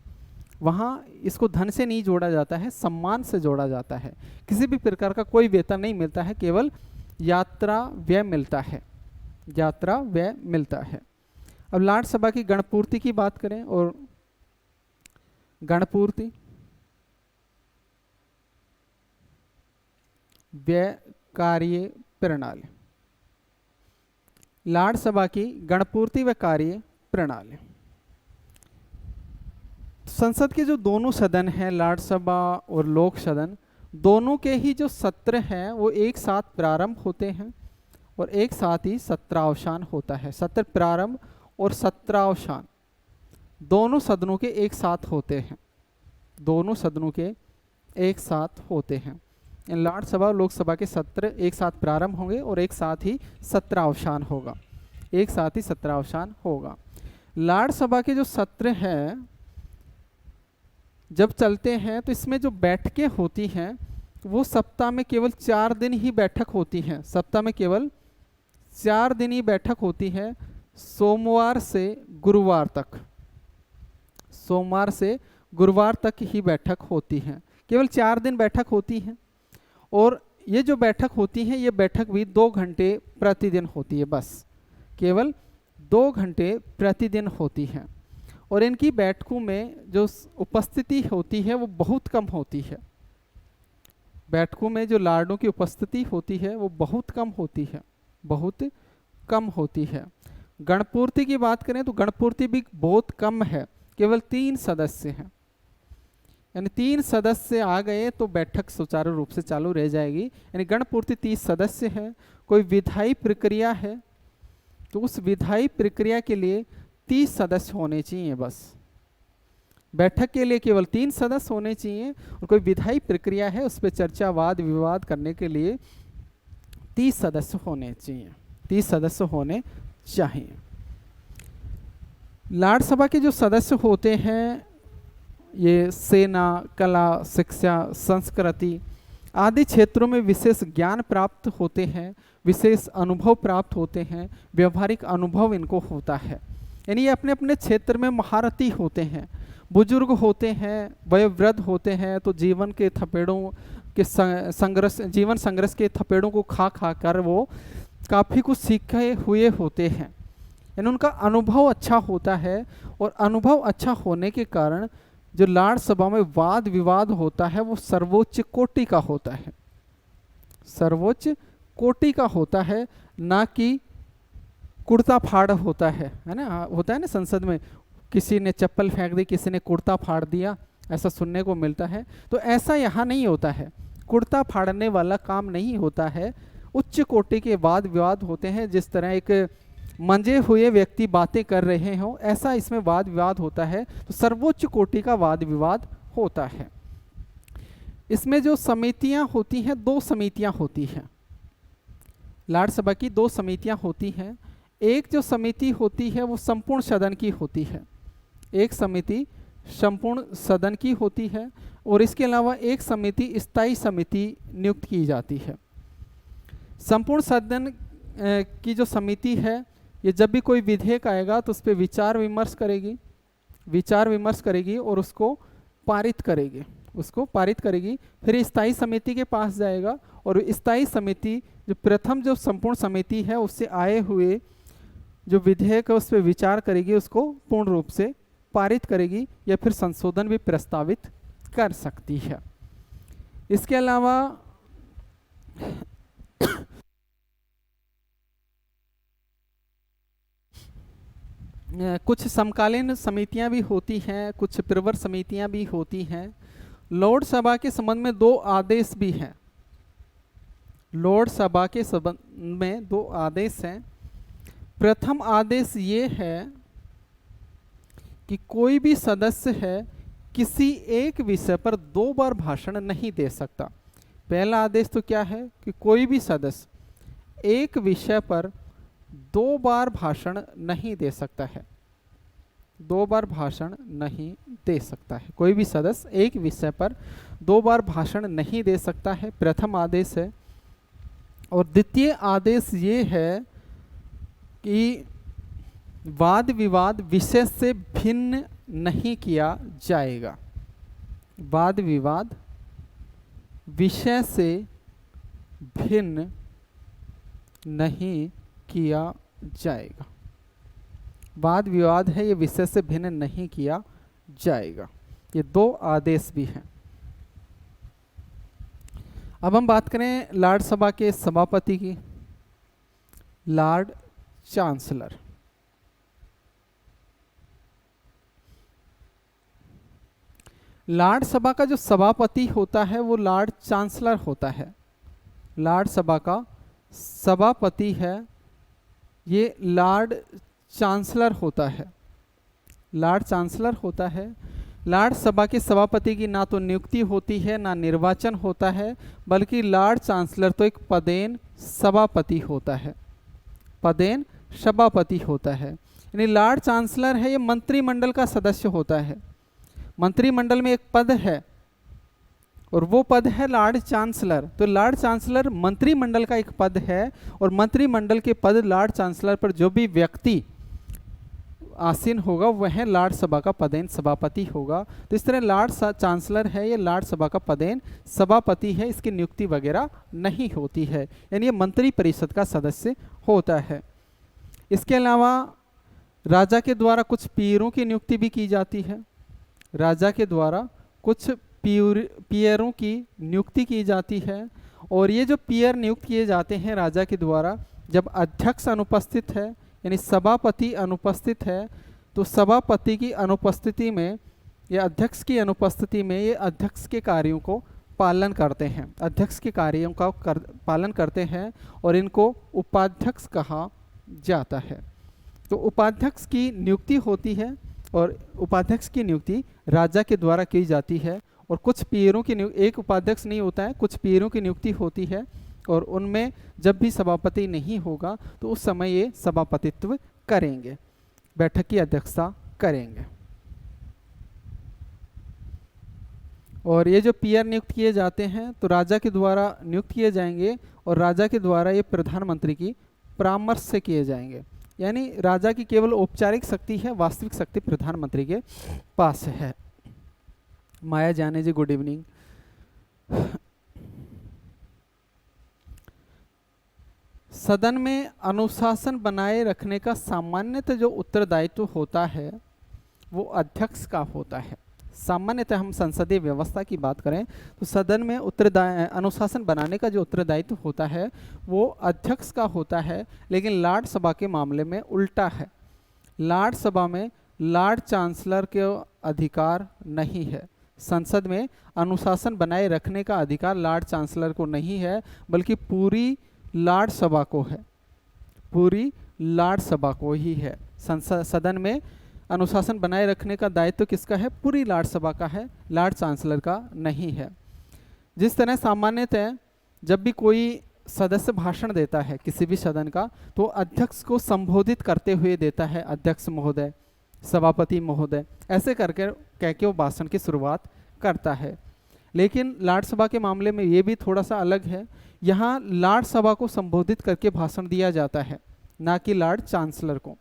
वहाँ इसको धन से नहीं जोड़ा जाता है, सम्मान से जोड़ा जाता है। किसी भी प्रकार का कोई वेतन नहीं मिलता है, केवल यात्रा व्यय मिलता है, यात्रा व्यय मिलता है। अब लार्ड सभा की गणपूर्ति की बात करें और गणपूर्ति व्यय कार्य प्रणाली, लार्ड सभा की गणपूर्ति व कार्य प्रणाली। संसद के जो दोनों सदन हैं, लार्ड सभा और लोक सदन, दोनों के ही जो सत्र हैं वो एक साथ प्रारंभ होते हैं और एक साथ ही सत्रावसान होता है। सत्र प्रारंभ और सत्रावसान दोनों सदनों के एक साथ होते हैं, दोनों सदनों के एक साथ होते हैं। लार्ड सभा और लोकसभा के सत्र एक साथ प्रारंभ होंगे और एक साथ ही सत्रावसान होगा, एक साथ ही सत्रावसान होगा। लार्ड सभा के जो सत्र हैं जब चलते हैं तो इसमें जो बैठकें होती हैं वो सप्ताह में केवल 4 दिन ही बैठक होती हैं। सप्ताह में केवल 4 दिन ही बैठक होती है, सोमवार से गुरुवार तक, सोमवार से गुरुवार तक ही बैठक होती है। केवल 4 दिन बैठक होती है और ये जो बैठक होती है ये बैठक भी 2 घंटे प्रतिदिन होती है, बस केवल 2 घंटे प्रतिदिन होती है। और इनकी बैठकों में जो उपस्थिति होती है वो बहुत कम होती है। बैठकों में जो लार्डों की उपस्थिति होती है वो बहुत कम होती है, बहुत कम होती है। गणपूर्ति की बात करें तो गणपूर्ति भी बहुत कम है, केवल 3 सदस्य हैं, यानी 3 सदस्य आ गए तो बैठक सुचारू रूप से चालू रह जाएगी। यानी गणपूर्ति 30 सदस्य हैं। कोई विधायी प्रक्रिया है तो उस विधायी प्रक्रिया के लिए 30 सदस्य होने चाहिए, बस बैठक के लिए केवल 3 सदस्य होने चाहिए। और कोई विधायी प्रक्रिया है उस पर चर्चा वाद विवाद करने के लिए 30 सदस्य होने चाहिए, 30 सदस्य होने चाहिए। लार्ड सभा के जो सदस्य होते हैं ये सेना, कला, शिक्षा, संस्कृति आदि क्षेत्रों में विशेष ज्ञान प्राप्त होते हैं, विशेष अनुभव प्राप्त होते हैं, व्यवहारिक अनुभव इनको होता है। यानी ये अपने अपने क्षेत्र में महारथी होते हैं। बुजुर्ग होते हैं, वयोवृद्ध होते हैं तो जीवन के थपेड़ों के संघर्ष, जीवन संघर्ष के थपेड़ों को खा खा कर वो काफ़ी कुछ सीखे हुए होते हैं, यानी उनका अनुभव अच्छा होता है। और अनुभव अच्छा होने के कारण जो लार्ड सभा में वाद विवाद होता है वो सर्वोच्च कोटि का होता है, सर्वोच्च कोटि का होता है, ना कि कुर्ता फाड़ होता है ना। होता है ना संसद में, किसी ने चप्पल फेंक दी, किसी ने कुर्ता फाड़ दिया, ऐसा सुनने को मिलता है। तो ऐसा यहाँ नहीं होता है, कुर्ता फाड़ने वाला काम नहीं होता है। उच्च कोटि के वाद विवाद होते हैं, जिस तरह एक मंजे हुए व्यक्ति बातें कर रहे हों ऐसा इसमें वाद विवाद होता है। तो सर्वोच्च कोटि का वाद विवाद होता है। इसमें जो समितियां होती हैं, 2 समितियां होती हैं, लाड़ सभा की दो समितियां होती हैं। एक जो समिति होती है वो संपूर्ण सदन की होती है, एक समिति संपूर्ण सदन की होती है, और इसके अलावा एक समिति स्थायी समिति नियुक्त की जाती है। संपूर्ण सदन की जो समिति है ये जब भी कोई विधेयक आएगा तो उस पर विचार विमर्श करेगी और उसको पारित करेगी। फिर स्थायी समिति के पास जाएगा और स्थायी समिति जो प्रथम जो संपूर्ण समिति है उससे आए हुए जो विधेयक है उस पर विचार करेगी, उसको पूर्ण रूप से पारित करेगी या फिर संशोधन भी प्रस्तावित कर सकती है। इसके अलावा कुछ समकालीन समितियां भी होती हैं, कुछ प्रवर समितियां भी होती हैं। लोक सभा के संबंध में दो आदेश भी हैं। लोक सभा के संबंध में दो आदेश हैं। प्रथम आदेश ये है कि कोई भी सदस्य है किसी एक विषय पर दो बार भाषण नहीं दे सकता। पहला आदेश तो क्या है कि कोई भी सदस्य एक विषय पर दो बार भाषण नहीं दे सकता है, दो बार भाषण नहीं दे सकता है। कोई भी सदस्य एक विषय पर दो बार भाषण नहीं दे सकता है, प्रथम आदेश है। और द्वितीय आदेश ये है कि वाद विवाद विषय से भिन्न नहीं किया जाएगा। वाद विवाद विषय से भिन्न नहीं किया जाएगा। वाद विवाद है ये विषय से भिन्न नहीं किया जाएगा। ये दो आदेश भी हैं। अब हम बात करें लॉर्ड सभा के सभापति की, लॉर्ड चांसलर। लॉर्ड सभा का जो सभापति होता है वो लॉर्ड चांसलर होता है। लॉर्ड सभा का सभापति है ये लॉर्ड चांसलर होता है, लॉर्ड चांसलर होता है। लॉर्ड सभा के सभापति की ना तो नियुक्ति होती है ना निर्वाचन होता है, बल्कि लॉर्ड चांसलर तो एक पदेन सभापति होता है, पदेन सभापति होता है। यानी लॉर्ड चांसलर है ये मंत्रिमंडल का सदस्य होता है। मंत्रिमंडल में एक पद है और वो पद है लॉर्ड चांसलर। तो लॉर्ड चांसलर मंत्रिमंडल का एक पद है और मंत्रिमंडल के पद लॉर्ड चांसलर पर जो भी व्यक्ति आसीन होगा वह लॉर्ड सभा का पदेन सभापति होगा। तो इस तरह लॉर्ड चांसलर है ये लॉर्ड सभा का पदेन सभापति है, इसकी नियुक्ति वगैरह नहीं होती है, यानी ये मंत्री परिषद का सदस्य होता है। इसके अलावा राजा के द्वारा कुछ पीयरों की नियुक्ति भी की जाती है। राजा के द्वारा कुछ पीयरों की नियुक्ति की जाती है और ये जो पीयर नियुक्त किए जाते हैं राजा के द्वारा, जब अध्यक्ष अनुपस्थित है यानी सभापति अनुपस्थित है तो सभापति की अनुपस्थिति में या अध्यक्ष की अनुपस्थिति में ये अध्यक्ष के कार्यों को पालन करते हैं, अध्यक्ष के कार्यों का पालन करते हैं और इनको उपाध्यक्ष कहा जाता है। तो उपाध्यक्ष की नियुक्ति होती है और उपाध्यक्ष की नियुक्ति राजा के द्वारा की जाती है और कुछ पीयरों की एक उपाध्यक्ष नहीं होता है, कुछ पीयरों की नियुक्ति होती है और उनमें जब भी सभापति नहीं होगा तो उस समय ये सभापतित्व करेंगे, बैठक की अध्यक्षता करेंगे। और ये जो पीयर नियुक्त किए जाते हैं तो राजा के द्वारा नियुक्त किए जाएंगे और राजा के द्वारा ये प्रधानमंत्री की परामर्श से किए जाएंगे, यानी राजा की केवल औपचारिक शक्ति है, वास्तविक शक्ति प्रधानमंत्री के पास है। माया जाने जी गुड इवनिंग। सदन में अनुशासन बनाए रखने का सामान्यतः जो उत्तरदायित्व होता है वो अध्यक्ष का होता है। सामान्यतः हम संसदीय व्यवस्था की बात करें तो सदन में अनुशासन बनाने का जो उत्तरदायित्व होता है वो अध्यक्ष का होता है, लेकिन लॉर्ड सभा के मामले में उल्टा है। लॉर्ड सभा में लॉर्ड चांसलर के अधिकार नहीं है। संसद में अनुशासन बनाए रखने का अधिकार लॉर्ड चांसलर को नहीं है, बल्कि पूरी लॉर्ड सभा को है, पूरी लॉर्ड सभा को ही है। संसद सदन में अनुशासन बनाए रखने का दायित्व किसका है? पूरी लॉर्ड सभा का है, लॉर्ड चांसलर का नहीं है। जिस तरह सामान्यतः जब भी कोई सदस्य भाषण देता है किसी भी सदन का, तो अध्यक्ष को संबोधित करते हुए देता है, अध्यक्ष महोदय, सभापति महोदय, ऐसे करके कह के वो भाषण की शुरुआत करता है। लेकिन लाट सभा के मामले में ये भी थोड़ा सा अलग है, यहाँ लाट सभा को संबोधित करके भाषण दिया जाता है, ना कि लार्ड चांसलर को।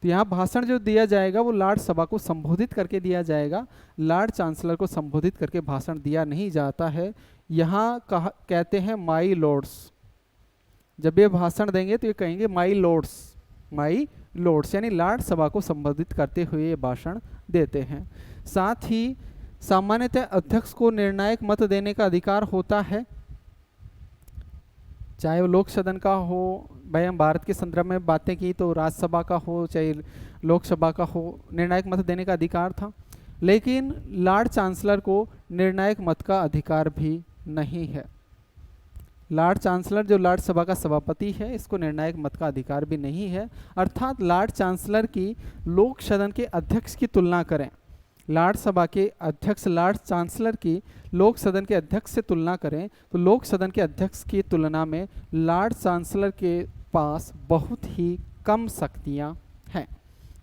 तो यहाँ भाषण जो दिया जाएगा वो लार्ड सभा को संबोधित करके दिया जाएगा, लार्ड चांसलर को संबोधित करके भाषण दिया नहीं जाता है। यहाँ कहते हैं माई लॉर्ड्स, जब ये भाषण देंगे तो ये कहेंगे माई लॉर्ड्स, माई लॉर्ड्स, यानी लार्ड सभा को संबोधित करते हुए ये भाषण देते हैं। साथ ही सामान्यतः अध्यक्ष को निर्णायक मत देने का अधिकार होता है, चाहे वो लोक सदन का हो, भाई हम भारत के संदर्भ में बातें की तो राज्यसभा का हो चाहे लोकसभा का हो, निर्णायक मत देने का अधिकार था। लेकिन लॉर्ड चांसलर को निर्णायक मत का अधिकार भी नहीं है। लॉर्ड चांसलर जो लॉर्ड सभा का सभापति है, इसको निर्णायक मत का अधिकार भी नहीं है। अर्थात लॉर्ड चांसलर की लोक सदन के अध्यक्ष की तुलना करें, लॉर्ड सभा के अध्यक्ष लॉर्ड चांसलर की लोक सदन के अध्यक्ष से तुलना करें तो लोक सदन के अध्यक्ष की तुलना में लॉर्ड चांसलर के पास बहुत ही कम शक्तियां हैं।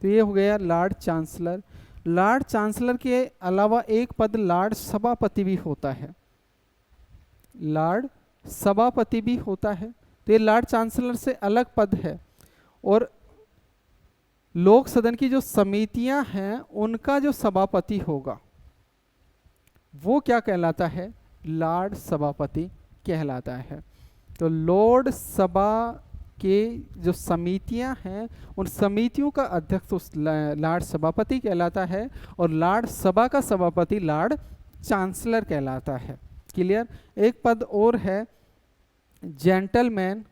तो ये हो गया लॉर्ड चांसलर। लॉर्ड चांसलर के अलावा एक पद लॉर्ड सभापति भी होता है, लॉर्ड सभापति भी होता है। तो ये लॉर्ड चांसलर से अलग पद है। और लोक सदन की जो समितियां हैं उनका जो सभापति होगा वो क्या कहलाता है, लॉर्ड सभापति कहलाता है। तो लॉर्ड सभा के जो समितियां हैं उन समितियों का अध्यक्ष उस लॉर्ड सभापति कहलाता है, और लॉर्ड सभा का सभापति लॉर्ड चांसलर कहलाता है। क्लियर। एक पद और है Gentleman,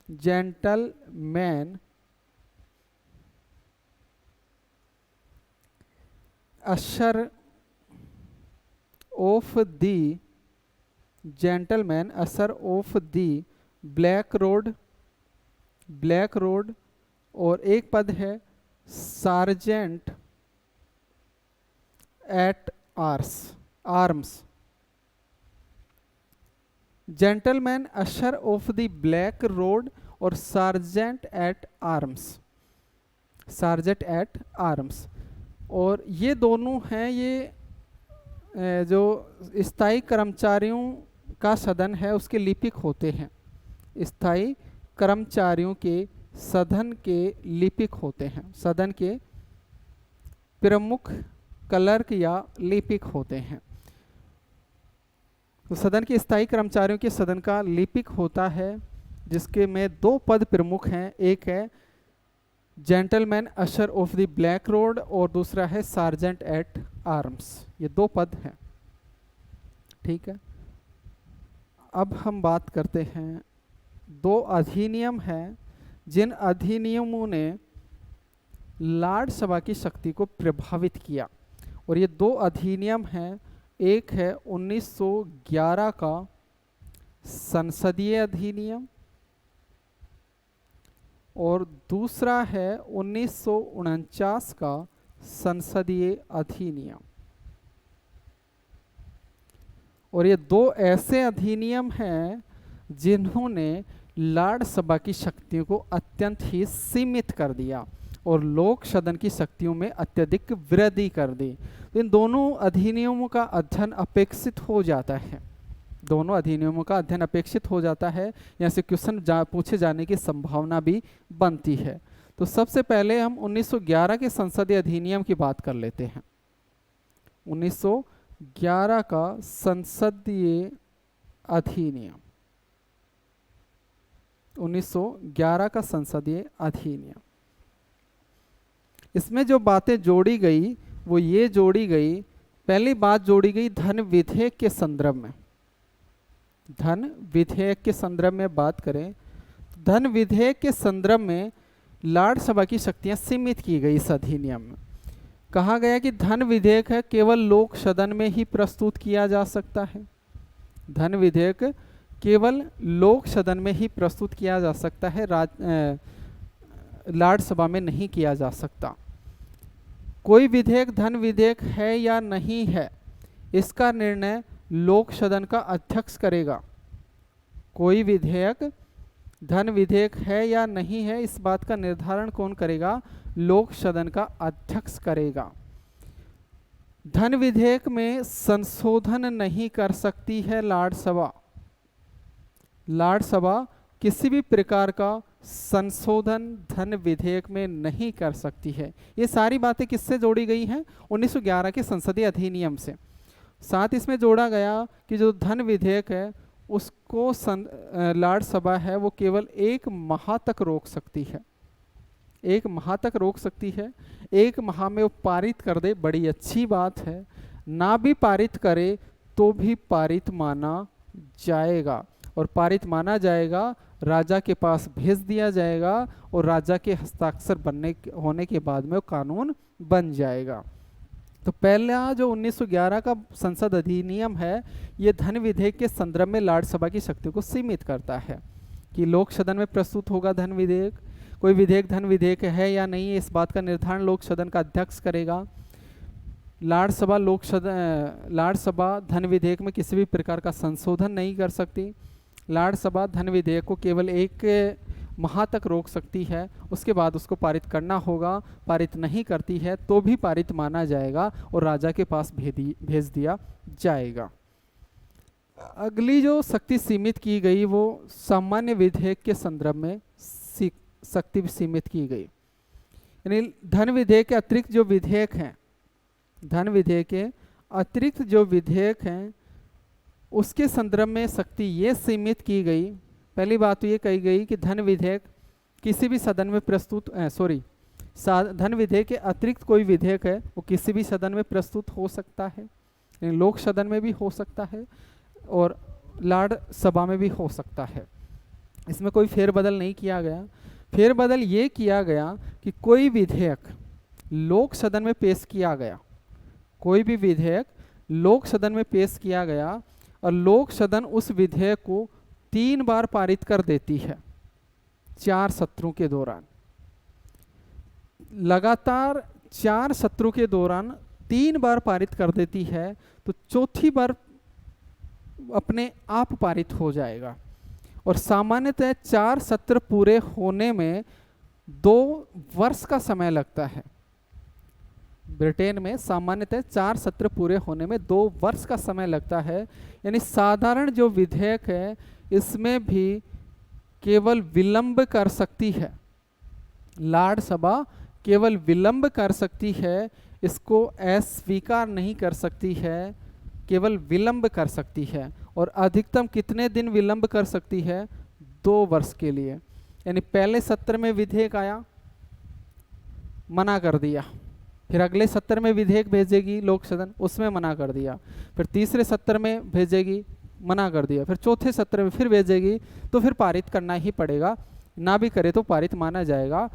Gentleman Usher of the, Gentleman Usher of the black Rod, Black road. और एक पद है Sergeant at Arms, Gentleman Ashar of the black road और Sergeant at Arms, Sergeant at Arms. और ये दोनों हैं ये जो स्थायी कर्मचारियों का सदन है उसके लिपिक होते हैं, स्थायी कर्मचारियों के सदन के लिपिक होते हैं, सदन के प्रमुख क्लर्क या लिपिक होते हैं। तो सदन के स्थायी कर्मचारियों के सदन का लिपिक होता है, जिसके में दो पद प्रमुख हैं, एक है gentleman Ashar of the black road और दूसरा है सार्जेंट एट आर्म्स। ये दो पद हैं। ठीक है। अब हम बात करते हैं, दो अधिनियम हैं जिन अधिनियमों ने लॉर्ड सभा की शक्ति को प्रभावित किया। और ये दो अधिनियम हैं, एक है 1911 का संसदीय अधिनियम और दूसरा है 1949 का संसदीय अधिनियम। और ये दो ऐसे अधिनियम हैं जिन्होंने लॉर्ड सभा की शक्तियों को अत्यंत ही सीमित कर दिया और लोक सदन की शक्तियों में अत्यधिक वृद्धि कर दी। तो इन दोनों अधिनियमों का अध्ययन अपेक्षित हो जाता है, दोनों अधिनियमों का अध्ययन अपेक्षित हो जाता है, यहाँ से क्वेश्चन पूछे जाने की संभावना भी बनती है। तो सबसे पहले हम 1911 के संसदीय अधिनियम की बात कर लेते हैं। 1911 का संसदीय अधिनियम, 1911 का संसदीय अधिनियम, इसमें जो बातें जोड़ी गई वो ये जोड़ी गई, पहली बात जोड़ी गई धन विधेयक के संदर्भ में। धन विधेयक के संदर्भ में बात करें, धन विधेयक के संदर्भ में लॉर्ड सभा की शक्तियां सीमित की गई। इस अधिनियम में कहा गया कि धन विधेयक है केवल लोक सदन में ही प्रस्तुत किया जा सकता है, धन विधेयक केवल लोक सदन में ही प्रस्तुत किया जा सकता है, लॉर्ड सभा में नहीं किया जा सकता। कोई विधेयक धन विधेयक है या नहीं है, इसका निर्णय लोक सदन का अध्यक्ष करेगा। कोई विधेयक धन विधेयक है या नहीं है, इस बात का निर्धारण कौन करेगा? लोक सदन का अध्यक्ष करेगा। धन विधेयक में संशोधन नहीं कर सकती है राज्यसभा। राज्यसभा किसी भी प्रकार का संशोधन धन विधेयक में नहीं कर सकती है। ये सारी बातें किससे जोड़ी गई हैं? 1911 के संसदीय अधिनियम से। साथ इसमें जोड़ा गया कि जो धन विधेयक है उसको राज्यसभा है वो केवल 1 माह तक रोक सकती है। 1 माह तक रोक सकती है। 1 माह में वो पारित कर दे, बड़ी अच्छी बात है। ना भी पारित करे तो भी पारित माना जाएगा, और पारित माना जाएगा, राजा के पास भेज दिया जाएगा, और राजा के हस्ताक्षर होने के बाद में वो कानून बन जाएगा। तो पहला जो 1911 का संसद अधिनियम है, ये धन विधेयक के संदर्भ में राज्यसभा की शक्ति को सीमित करता है कि लोक सदन में प्रस्तुत होगा धन विधेयक। कोई विधेयक धन विधेयक है या नहीं, इस बात का निर्धारण लोक सदन का अध्यक्ष करेगा। राज्यसभा धन विधेयक में किसी भी प्रकार का संशोधन नहीं कर सकती। राज्यसभा धन विधेयक को केवल 1 माह तक रोक सकती है, उसके बाद उसको पारित करना होगा। पारित नहीं करती है तो भी पारित माना जाएगा और राजा के पास भेज दिया जाएगा। अगली जो शक्ति सीमित की गई वो सामान्य विधेयक के संदर्भ में शक्ति सीमित की गई। यानी धन विधेयक के अतिरिक्त जो विधेयक हैं, धन विधेयक के अतिरिक्त जो विधेयक हैं उसके संदर्भ में शक्ति ये सीमित की गई। पहली बात तो ये कही गई कि धन विधेयक किसी भी सदन में प्रस्तुत धन विधेयक के अतिरिक्त कोई विधेयक है वो किसी भी सदन में प्रस्तुत हो सकता है, लोक सदन में भी हो सकता है और राज्यसभा में भी हो सकता है। इसमें कोई फेरबदल नहीं किया गया। फेरबदल ये किया गया कि कोई विधेयक लोक सदन में पेश किया गया, कोई भी विधेयक लोक सदन में पेश किया गया और लोक सदन उस विधेयक को 3 बार पारित कर देती है 4 सत्रों के दौरान। लगातार 4 सत्रों के दौरान 3 बार पारित कर देती है तो चौथी बार अपने आप पारित हो जाएगा। और सामान्यतः 4 सत्र पूरे होने में 2 वर्ष का समय लगता है। ब्रिटेन में सामान्यतः 4 सत्र पूरे होने में 2 वर्ष का समय लगता है। यानी साधारण जो विधेयक है इसमें भी केवल विलंब कर सकती है, राज्यसभा केवल विलंब कर सकती है, इसको अस्वीकार नहीं कर सकती है, केवल विलंब कर सकती है। और अधिकतम कितने दिन विलंब कर सकती है? 2 वर्ष के लिए। यानी पहले सत्र में विधेयक आया, मना कर दिया, फिर अगले सत्र में विधेयक भेजेगी लोक सदन, उसमें मना कर दिया, फिर तीसरे सत्र में भेजेगी, मना कर दिया, फिर चौथे सत्र में फिर भेजेगी, तो फिर पारित करना ही पड़ेगा, ना भी करे तो पारित माना जाएगा।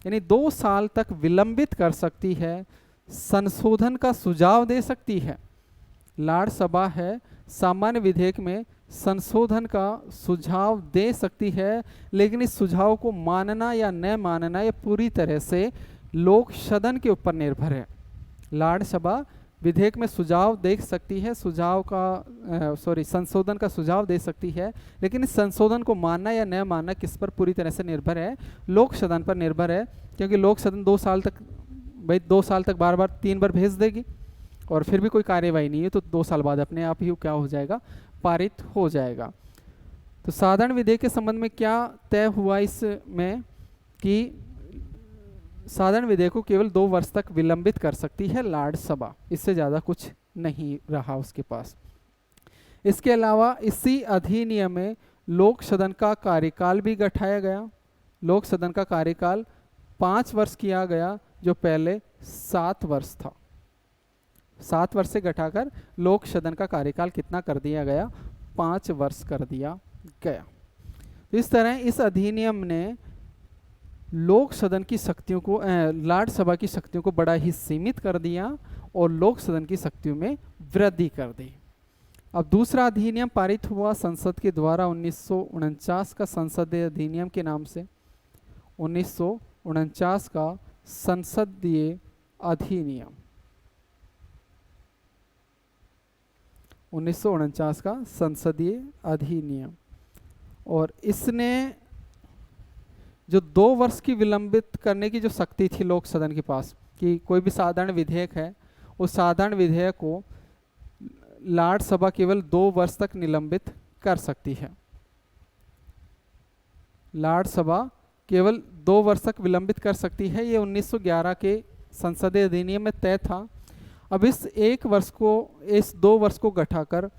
यानी 2 साल तक विलंबित कर सकती है, संशोधन का सुझाव दे सकती है। राज्यसभा है सामान्य विधेयक में संशोधन का सुझाव दे सकती है, लेकिन इस सुझाव को मानना या न मानना ये पूरी तरह से लोक सदन के ऊपर निर्भर है। राज्यसभा विधेयक में सुझाव दे सकती है, संशोधन का सुझाव दे सकती है, लेकिन इस संशोधन को मानना या न मानना किस पर पूरी तरह से निर्भर है? लोक सदन पर निर्भर है। क्योंकि लोक सदन 2 साल तक, भाई 2 साल तक बार बार 3 बार भेज देगी और फिर भी कोई कार्यवाही नहीं है तो 2 साल बाद अपने आप ही क्या हो जाएगा? पारित हो जाएगा। तो साधारण विधेयक के संबंध में क्या तय हुआ इसमें कि साधारण विधेयक को केवल 2 वर्ष तक विलंबित कर सकती है राज्यसभा, इससे ज़्यादा कुछ नहीं रहा उसके पास। इसके अलावा इसी अधिनियम में लोक सदन का कार्यकाल भी घटाया गया। लोक सदन का कार्यकाल 5 वर्ष किया गया, जो पहले 7 वर्ष था। 7 वर्ष से घटाकर लोक सदन का कार्यकाल कितना कर दिया गया? 5 वर्ष कर दिया गया। इस तरह इस अधिनियम ने लोक सदन की शक्तियों को, राज्यसभा की शक्तियों को बड़ा ही सीमित कर दिया और लोक सदन की शक्तियों में वृद्धि कर दी। अब दूसरा अधिनियम पारित हुआ संसद के द्वारा 1949 का संसदीय अधिनियम के नाम से। 1949 का संसदीय अधिनियम, 1949 का संसदीय अधिनियम। और इसने जो 2 वर्ष की विलंबित करने की जो शक्ति थी लोक सदन के पास, कि कोई भी साधारण विधेयक है, उस साधारण विधेयक को लाट सभा केवल 2 वर्ष तक निलंबित कर सकती है। लाट सभा केवल 2 वर्ष तक विलंबित कर सकती है। ये 1911 के संसदीय अधिनियम में तय था। अब इस 2 वर्ष को घटाकर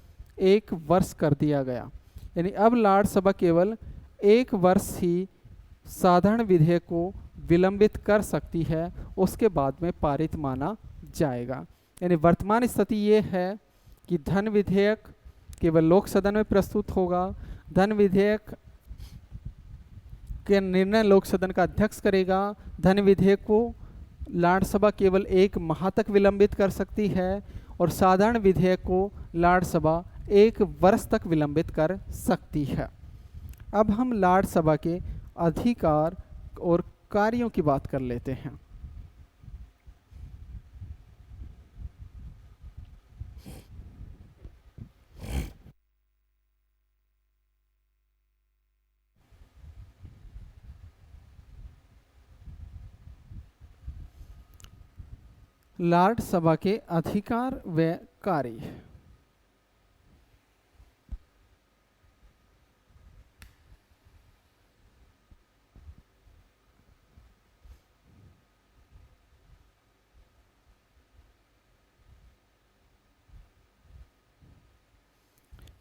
1 वर्ष कर दिया गया, यानी अब लाट सभा केवल 1 वर्ष ही साधारण विधेयक को विलंबित कर सकती है, उसके बाद में पारित माना जाएगा। यानी वर्तमान स्थिति ये है कि धन विधेयक केवल लोक सदन में प्रस्तुत होगा, धन विधेयक के निर्णय लोक सदन का अध्यक्ष करेगा, धन विधेयक को लाट सभा केवल 1 माह तक विलंबित कर सकती है, और साधारण विधेयक को लाट सभा 1 वर्ष तक विलंबित कर सकती है। अब हम लाट सभा के अधिकार और कार्यों की बात कर लेते हैं। लाट सभा के अधिकार व कार्य।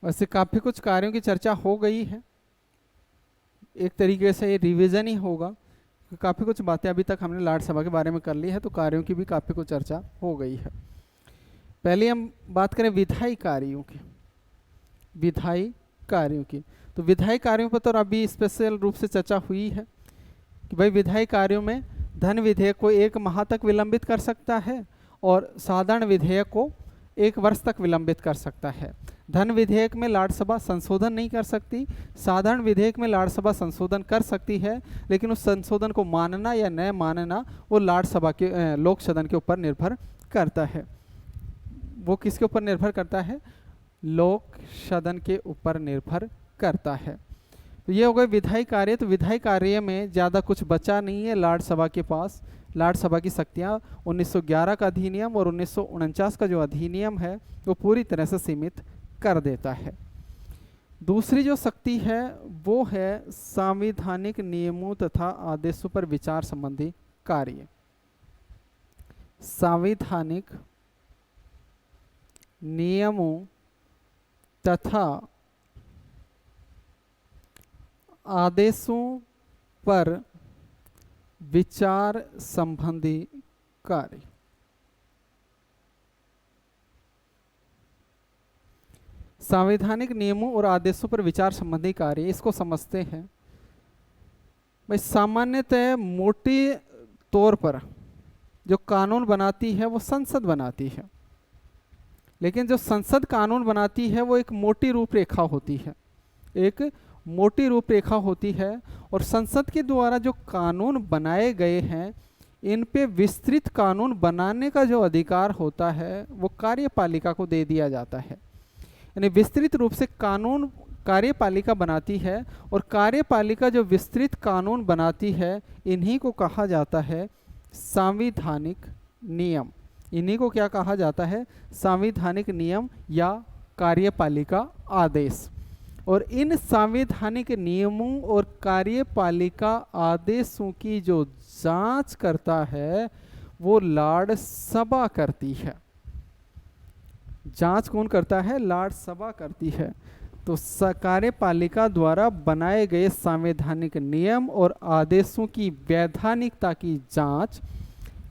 वैसे काफी कुछ कार्यों की चर्चा हो गई है, एक तरीके से ये रिवीजन ही होगा। काफी कुछ बातें अभी तक हमने लाट सभा के बारे में कर ली है, तो कार्यों की भी काफी कुछ चर्चा हो गई है। पहले हम बात करें विधायी कार्यों की। विधायी कार्यों की, तो विधायी कार्यों पर तो अभी स्पेशल रूप से चर्चा हुई है कि भाई विधायी कार्यों में धन विधेयक को 1 माह तक विलंबित कर सकता है, और साधारण विधेयक को 1 वर्ष तक विलंबित कर सकता है। धन विधेयक में लाट सभा संशोधन नहीं कर सकती, साधारण विधेयक में लाट सभा संशोधन कर सकती है, लेकिन उस संशोधन को मानना या न मानना वो लाट सभा के लोक सदन के ऊपर निर्भर करता है। वो किसके ऊपर निर्भर करता है? लोक सदन के ऊपर निर्भर करता है। तो ये हो गए विधायी कार्य। तो विधायी कार्य में ज़्यादा कुछ बचा नहीं है लाट सभा के पास। लाट सभा की शक्तियाँ 1911 का अधिनियम और 1949 का जो अधिनियम है वो पूरी तरह से सीमित कर देता है। दूसरी जो शक्ति है वो है संवैधानिक नियमों तथा आदेशों पर विचार संबंधी कार्य। संवैधानिक नियमों तथा आदेशों पर विचार संबंधी कार्य। संवैधानिक नियमों और आदेशों पर विचार संबंधी कार्य, इसको समझते हैं भाई। सामान्यतः मोटे तौर पर जो कानून बनाती है वो संसद बनाती है, लेकिन जो संसद कानून बनाती है वो एक मोटी रूपरेखा होती है, एक मोटी रूपरेखा होती है। और संसद के द्वारा जो कानून बनाए गए हैं इन पे विस्तृत कानून बनाने का जो अधिकार होता है वो कार्यपालिका को दे दिया जाता है। यानी विस्तृत रूप से कानून कार्यपालिका बनाती है, और कार्यपालिका जो विस्तृत कानून बनाती है इन्हीं को कहा जाता है संवैधानिक नियम। इन्हीं को क्या कहा जाता है? संवैधानिक नियम या कार्यपालिका आदेश। और इन संवैधानिक नियमों और कार्यपालिका आदेशों की जो जांच करता है वो लाट सभा करती है। जांच कौन करता है? लाट सभा करती है। तो कार्यपालिका द्वारा बनाए गए संवैधानिक नियम और आदेशों की वैधानिकता की जांच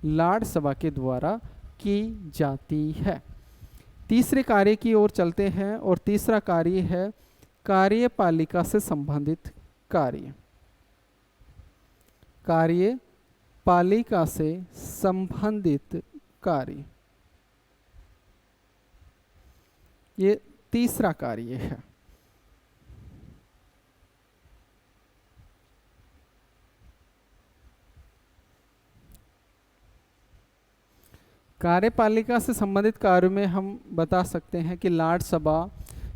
लाट सभा के द्वारा की जाती है। तीसरे कार्य की ओर चलते हैं, और तीसरा कार्य है कार्यपालिका से संबंधित कार्य। कार्यपालिका से संबंधित कार्य, ये तीसरा कार्य है। कार्यपालिका से संबंधित कार्यों में हम बता सकते हैं कि लाट सभा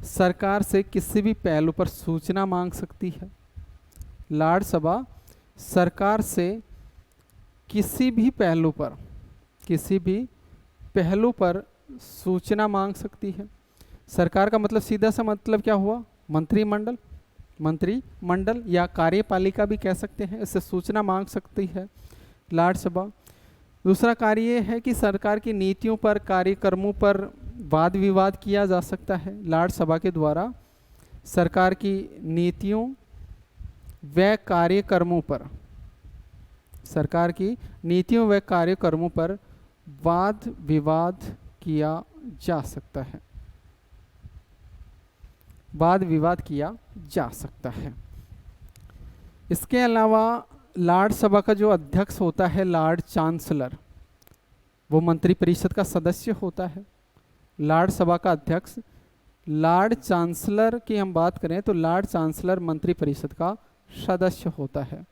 सरकार से किसी भी पहलू पर सूचना मांग सकती है। लाड़ सभा सरकार से किसी भी पहलू पर सूचना मांग सकती है। सरकार का मतलब सीधा सा मतलब क्या हुआ? मंत्रिमंडल या कार्यपालिका भी कह सकते हैं, इससे सूचना मांग सकती है लाड़ सभा। दूसरा कार्य ये है कि सरकार की नीतियों पर, कार्यक्रमों पर वाद विवाद किया जा सकता है। लाड़ सभा के द्वारा सरकार की नीतियों व कार्यक्रमों पर वाद विवाद किया जा सकता है। इसके अलावा लाड़ सभा का जो अध्यक्ष होता है लार्ड चांसलर, वो मंत्रिपरिषद का सदस्य होता है। लाड़ सभा का अध्यक्ष लार्ड चांसलर की हम बात करें तो लार्ड चांसलर मंत्रिपरिषद का सदस्य होता है,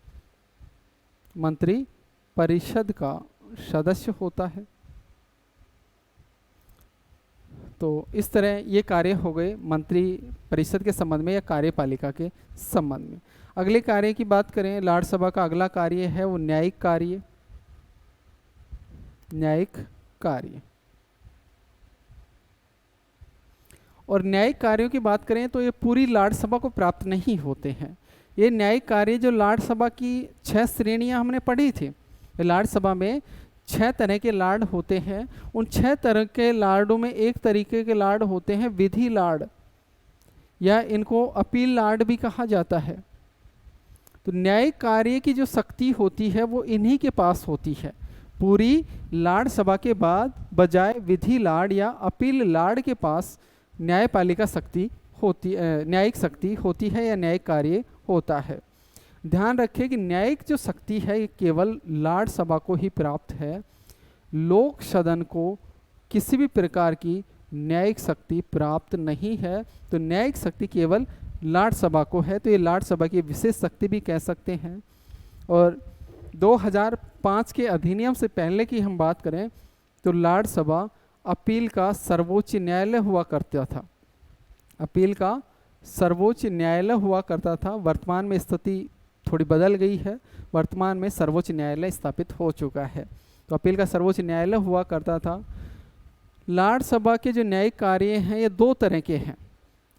मंत्रिपरिषद का सदस्य होता है। तो इस तरह ये कार्य हो गए मंत्री परिषद के संबंध में या कार्यपालिका के संबंध में। अगले कार्य की बात करें, लाड़ सभा का अगला कार्य है वो न्यायिक कार्य। और न्यायिक कार्यों की बात करें तो ये पूरी लाड़ सभा को प्राप्त नहीं होते हैं। ये न्यायिक कार्य जो लाड़ सभा की 6 श्रेणियां हमने पढ़ी थी, लाड़ सभा में 6 तरह के लाड़ होते हैं। उन 6 तरह के लाड़ों में एक तरीके के लाड़ होते हैं विधि लाड़, या इनको अपील लाड़ भी कहा जाता है। तो न्यायिक कार्य की जो शक्ति होती है वो इन्हीं के पास होती है। पूरी लाड़ सभा के बाद बजाय विधि लाड़ या अपील लाड़ के पास न्यायपालिका शक्ति होती, न्यायिक शक्ति होती है या न्यायिक कार्य होता है। ध्यान रखें कि न्यायिक जो शक्ति है ये केवल लाड़ सभा को ही प्राप्त है। लोक सदन को किसी भी प्रकार की न्यायिक शक्ति प्राप्त नहीं है। तो न्यायिक शक्ति केवल लाड़ सभा को है। तो ये लाड़ सभा की विशेष शक्ति भी कह सकते हैं। और 2005 के अधिनियम से पहले की हम बात करें तो लाड़ सभा अपील का सर्वोच्च न्यायालय हुआ करता था। अपील का सर्वोच्च न्यायालय हुआ करता था। वर्तमान में स्थिति थोड़ी बदल गई है, वर्तमान में सर्वोच्च न्यायालय स्थापित हो चुका है। तो अपील का सर्वोच्च न्यायालय हुआ करता था। लाड़ सभा के जो न्यायिक कार्य हैं ये 2 तरह के हैं।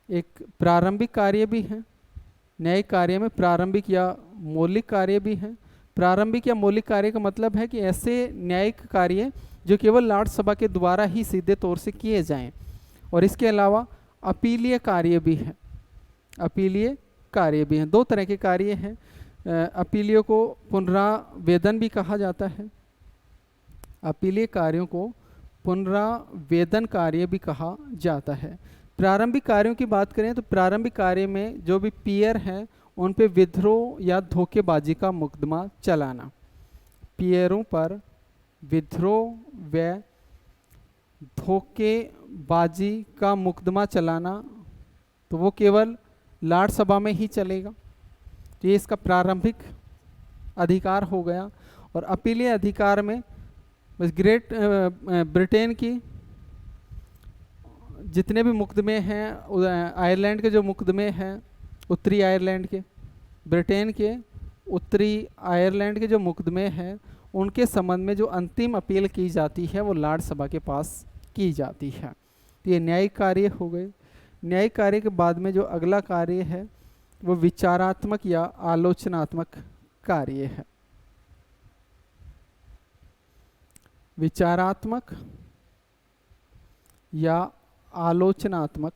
एक प्रारंभिक कार्य भी हैं, न्यायिक कार्य में प्रारंभिक या मौलिक कार्य भी हैं। प्रारंभिक या मौलिक कार्य का मतलब है कि ऐसे न्यायिक कार्य जो केवल लाड़ सभा के द्वारा ही सीधे तौर से किए जाएं। और इसके अलावा अपीलीय कार्य भी हैं। 2 तरह के कार्य हैं। अपीलियों को पुनरावेदन भी कहा जाता है। अपीलीय कार्यों को पुनरावेदन कार्य भी कहा जाता है। प्रारंभिक कार्यों की बात करें तो प्रारंभिक कार्य में जो भी पीयर हैं उन पे विद्रोह या धोखेबाजी का मुकदमा चलाना, पीयरों पर विद्रोह व धोखेबाजी का मुकदमा चलाना, तो वो केवल लाड़ सभा में ही चलेगा। तो ये इसका प्रारंभिक अधिकार हो गया। और अपीलीय अधिकार में बस ग्रेट ब्रिटेन की जितने भी मुकदमे हैं, आयरलैंड के जो मुकदमे हैं, उत्तरी आयरलैंड के, ब्रिटेन के उत्तरी आयरलैंड के जो मुकदमे हैं, उनके संबंध में जो अंतिम अपील की जाती है वो लाड़ सभा के पास की जाती है। तो ये न्यायिक कार्य हो गए। न्यायिक कार्य के बाद में जो अगला कार्य है वो विचारात्मक या आलोचनात्मक कार्य है। विचारात्मक या आलोचनात्मक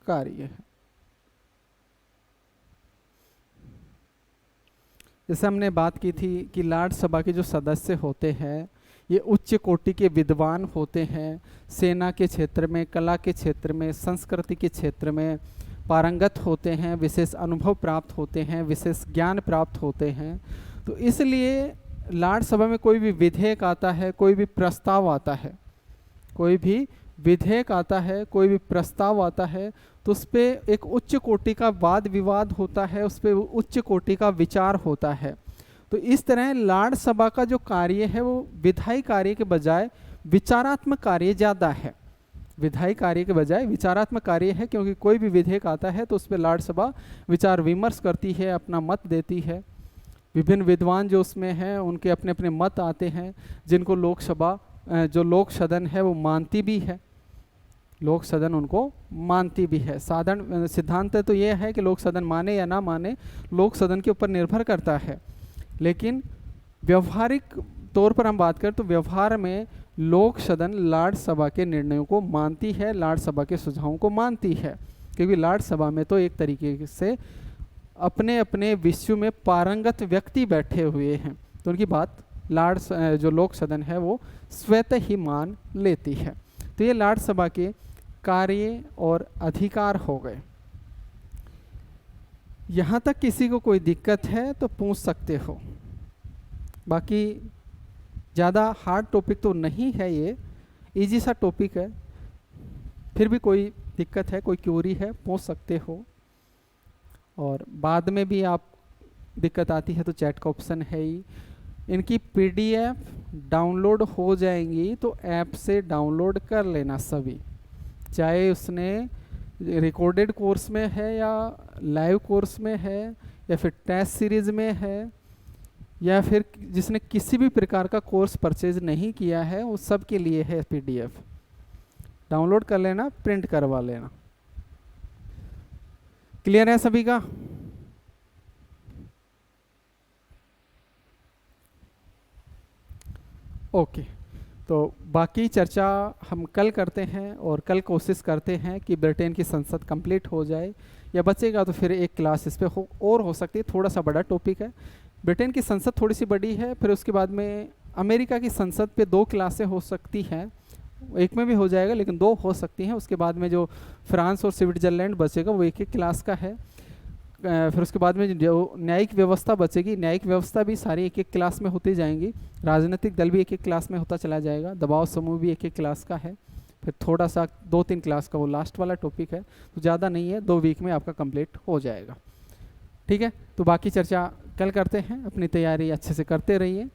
कार्य है। जैसे हमने बात की थी कि लाड़ सभा के जो सदस्य होते हैं ये उच्च कोटि के विद्वान होते हैं, सेना के क्षेत्र में, कला के क्षेत्र में, संस्कृति के क्षेत्र में पारंगत होते हैं, विशेष अनुभव प्राप्त होते हैं, विशेष ज्ञान प्राप्त होते हैं। तो इसलिए लाड़ सभा में कोई भी विधेयक आता है, कोई भी प्रस्ताव आता है, कोई भी विधेयक आता है, कोई भी प्रस्ताव आता है, तो उस पर एक उच्च कोटि का वाद विवाद होता है, उस पर उच्च कोटि का विचार होता है। तो इस तरह लाड़ सभा का जो कार्य है वो विधायी कार्य के बजाय विचारात्मक कार्य ज़्यादा है। विधायी कार्य के बजाय विचारात्मक कार्य है, क्योंकि कोई भी विधेयक आता है तो उस पर राज्यसभा विचार विमर्श करती है, अपना मत देती है। विभिन्न विद्वान जो उसमें हैं उनके अपने अपने मत आते हैं, जिनको लोकसभा जो लोक सदन है वो मानती भी है, लोक सदन उनको मानती भी है। साधारण सिद्धांत तो ये है कि लोक सदन माने या ना माने, लोक सदन के ऊपर निर्भर करता है। लेकिन व्यवहारिक तौर पर हम बात करें तो व्यवहार में लोक सदन लार्ड सभा के निर्णयों को मानती है, लार्ड सभा के सुझावों को मानती है, क्योंकि लार्ड सभा में तो एक तरीके से अपने अपने विषयों में पारंगत व्यक्ति बैठे हुए हैं, तो उनकी बात लार्ड जो लोक सदन है वो स्वतः ही मान लेती है। तो ये लार्ड सभा के कार्य और अधिकार हो गए। यहाँ तक किसी को कोई दिक्कत है तो पूछ सकते हो, बाकी ज़्यादा हार्ड टॉपिक तो नहीं है, ये इजी सा टॉपिक है। फिर भी कोई दिक्कत है, कोई क्यूरी है, पूछ सकते हो। और बाद में भी आप दिक्कत आती है तो चैट का ऑप्शन है ही। इनकी पीडीएफ डाउनलोड हो जाएंगी तो ऐप से डाउनलोड कर लेना सभी, चाहे उसने रिकॉर्डेड कोर्स में है या लाइव कोर्स में है या फिर टेस्ट सीरीज में है या फिर जिसने किसी भी प्रकार का कोर्स परचेज नहीं किया है, उस सब के लिए है पीडीएफ। डाउनलोड कर लेना, प्रिंट करवा लेना। क्लियर है सभी का? ओके, तो बाकी चर्चा हम कल करते हैं, और कल कोशिश करते हैं कि ब्रिटेन की संसद कंप्लीट हो जाए, या बचेगा तो फिर एक क्लास इस पर हो सकती है। थोड़ा सा बड़ा टॉपिक है, ब्रिटेन की संसद थोड़ी सी बड़ी है, फिर उसके बाद में अमेरिका की संसद पे 2 क्लासें हो सकती हैं, एक में भी हो जाएगा लेकिन 2 हो सकती हैं। उसके बाद में जो फ्रांस और स्विट्जरलैंड बचेगा वो एक क्लास का है। फिर उसके बाद में जो न्यायिक व्यवस्था बचेगी, न्यायिक व्यवस्था भी सारी एक क्लास में होती जाएंगी। राजनीतिक दल भी एक क्लास में होता चला जाएगा। दबाव समूह भी एक क्लास का है। फिर थोड़ा सा 2-3 क्लास का वो लास्ट वाला टॉपिक है, तो ज़्यादा नहीं है, 2 वीक में आपका कंप्लीट हो जाएगा। ठीक है, तो बाकी चर्चा कल करते हैं। अपनी तैयारी अच्छे से करते रहिए।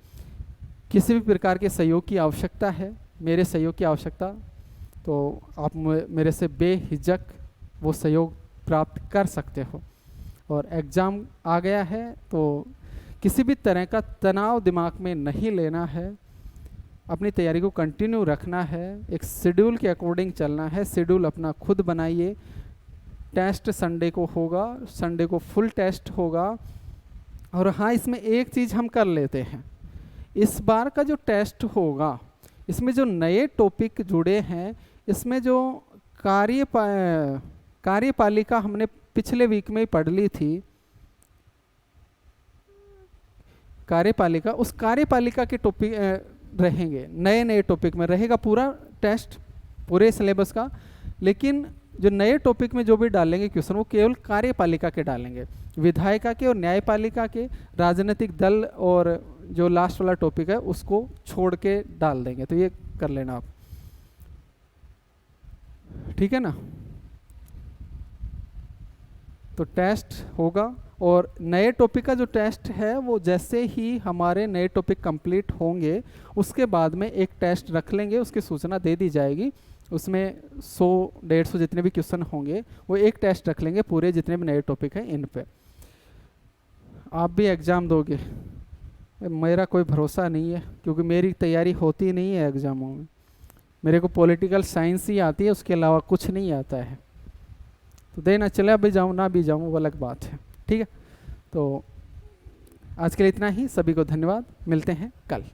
किसी भी प्रकार के सहयोग की आवश्यकता है, मेरे सहयोग की आवश्यकता, तो आप मेरे से बेहिचक वो सहयोग प्राप्त कर सकते हो। और एग्ज़ाम आ गया है तो किसी भी तरह का तनाव दिमाग में नहीं लेना है, अपनी तैयारी को कंटिन्यू रखना है, एक शेड्यूल के अकॉर्डिंग चलना है। शेड्यूल अपना खुद बनाइए। टेस्ट संडे को होगा, संडे को फुल टेस्ट होगा। और हाँ, इसमें एक चीज़ हम कर लेते हैं, इस बार का जो टेस्ट होगा इसमें जो नए टॉपिक जुड़े हैं, इसमें जो कार्यपालिका हमने पिछले वीक में ही पढ़ ली थी, कार्यपालिका, उस कार्यपालिका के टॉपिक रहेंगे, नए नए टॉपिक में रहेगा पूरा टेस्ट पूरे सिलेबस का। लेकिन जो नए टॉपिक में जो भी डालेंगे क्वेश्चन, वो केवल कार्यपालिका के डालेंगे, विधायिका के और न्यायपालिका के, राजनीतिक दल और जो लास्ट वाला टॉपिक है उसको छोड़ के डाल देंगे। तो ये कर लेना आप, ठीक है ना? तो टेस्ट होगा, और नए टॉपिक का जो टेस्ट है वो जैसे ही हमारे नए टॉपिक कंप्लीट होंगे उसके बाद में एक टेस्ट रख लेंगे, उसकी सूचना दे दी जाएगी। उसमें 100-150 जितने भी क्वेश्चन होंगे वो एक टेस्ट रख लेंगे, पूरे जितने भी नए टॉपिक हैं इन पे। आप भी एग्ज़ाम दोगे? मेरा कोई भरोसा नहीं है, क्योंकि मेरी तैयारी होती नहीं है एग्ज़ामों में। मेरे को पॉलिटिकल साइंस ही आती है, उसके अलावा कुछ नहीं आता है। तो देना चले भी जाऊँ ना भी जाऊँ वो अलग बात है। ठीक है, तो आज के लिए इतना ही। सभी को धन्यवाद, मिलते हैं कल।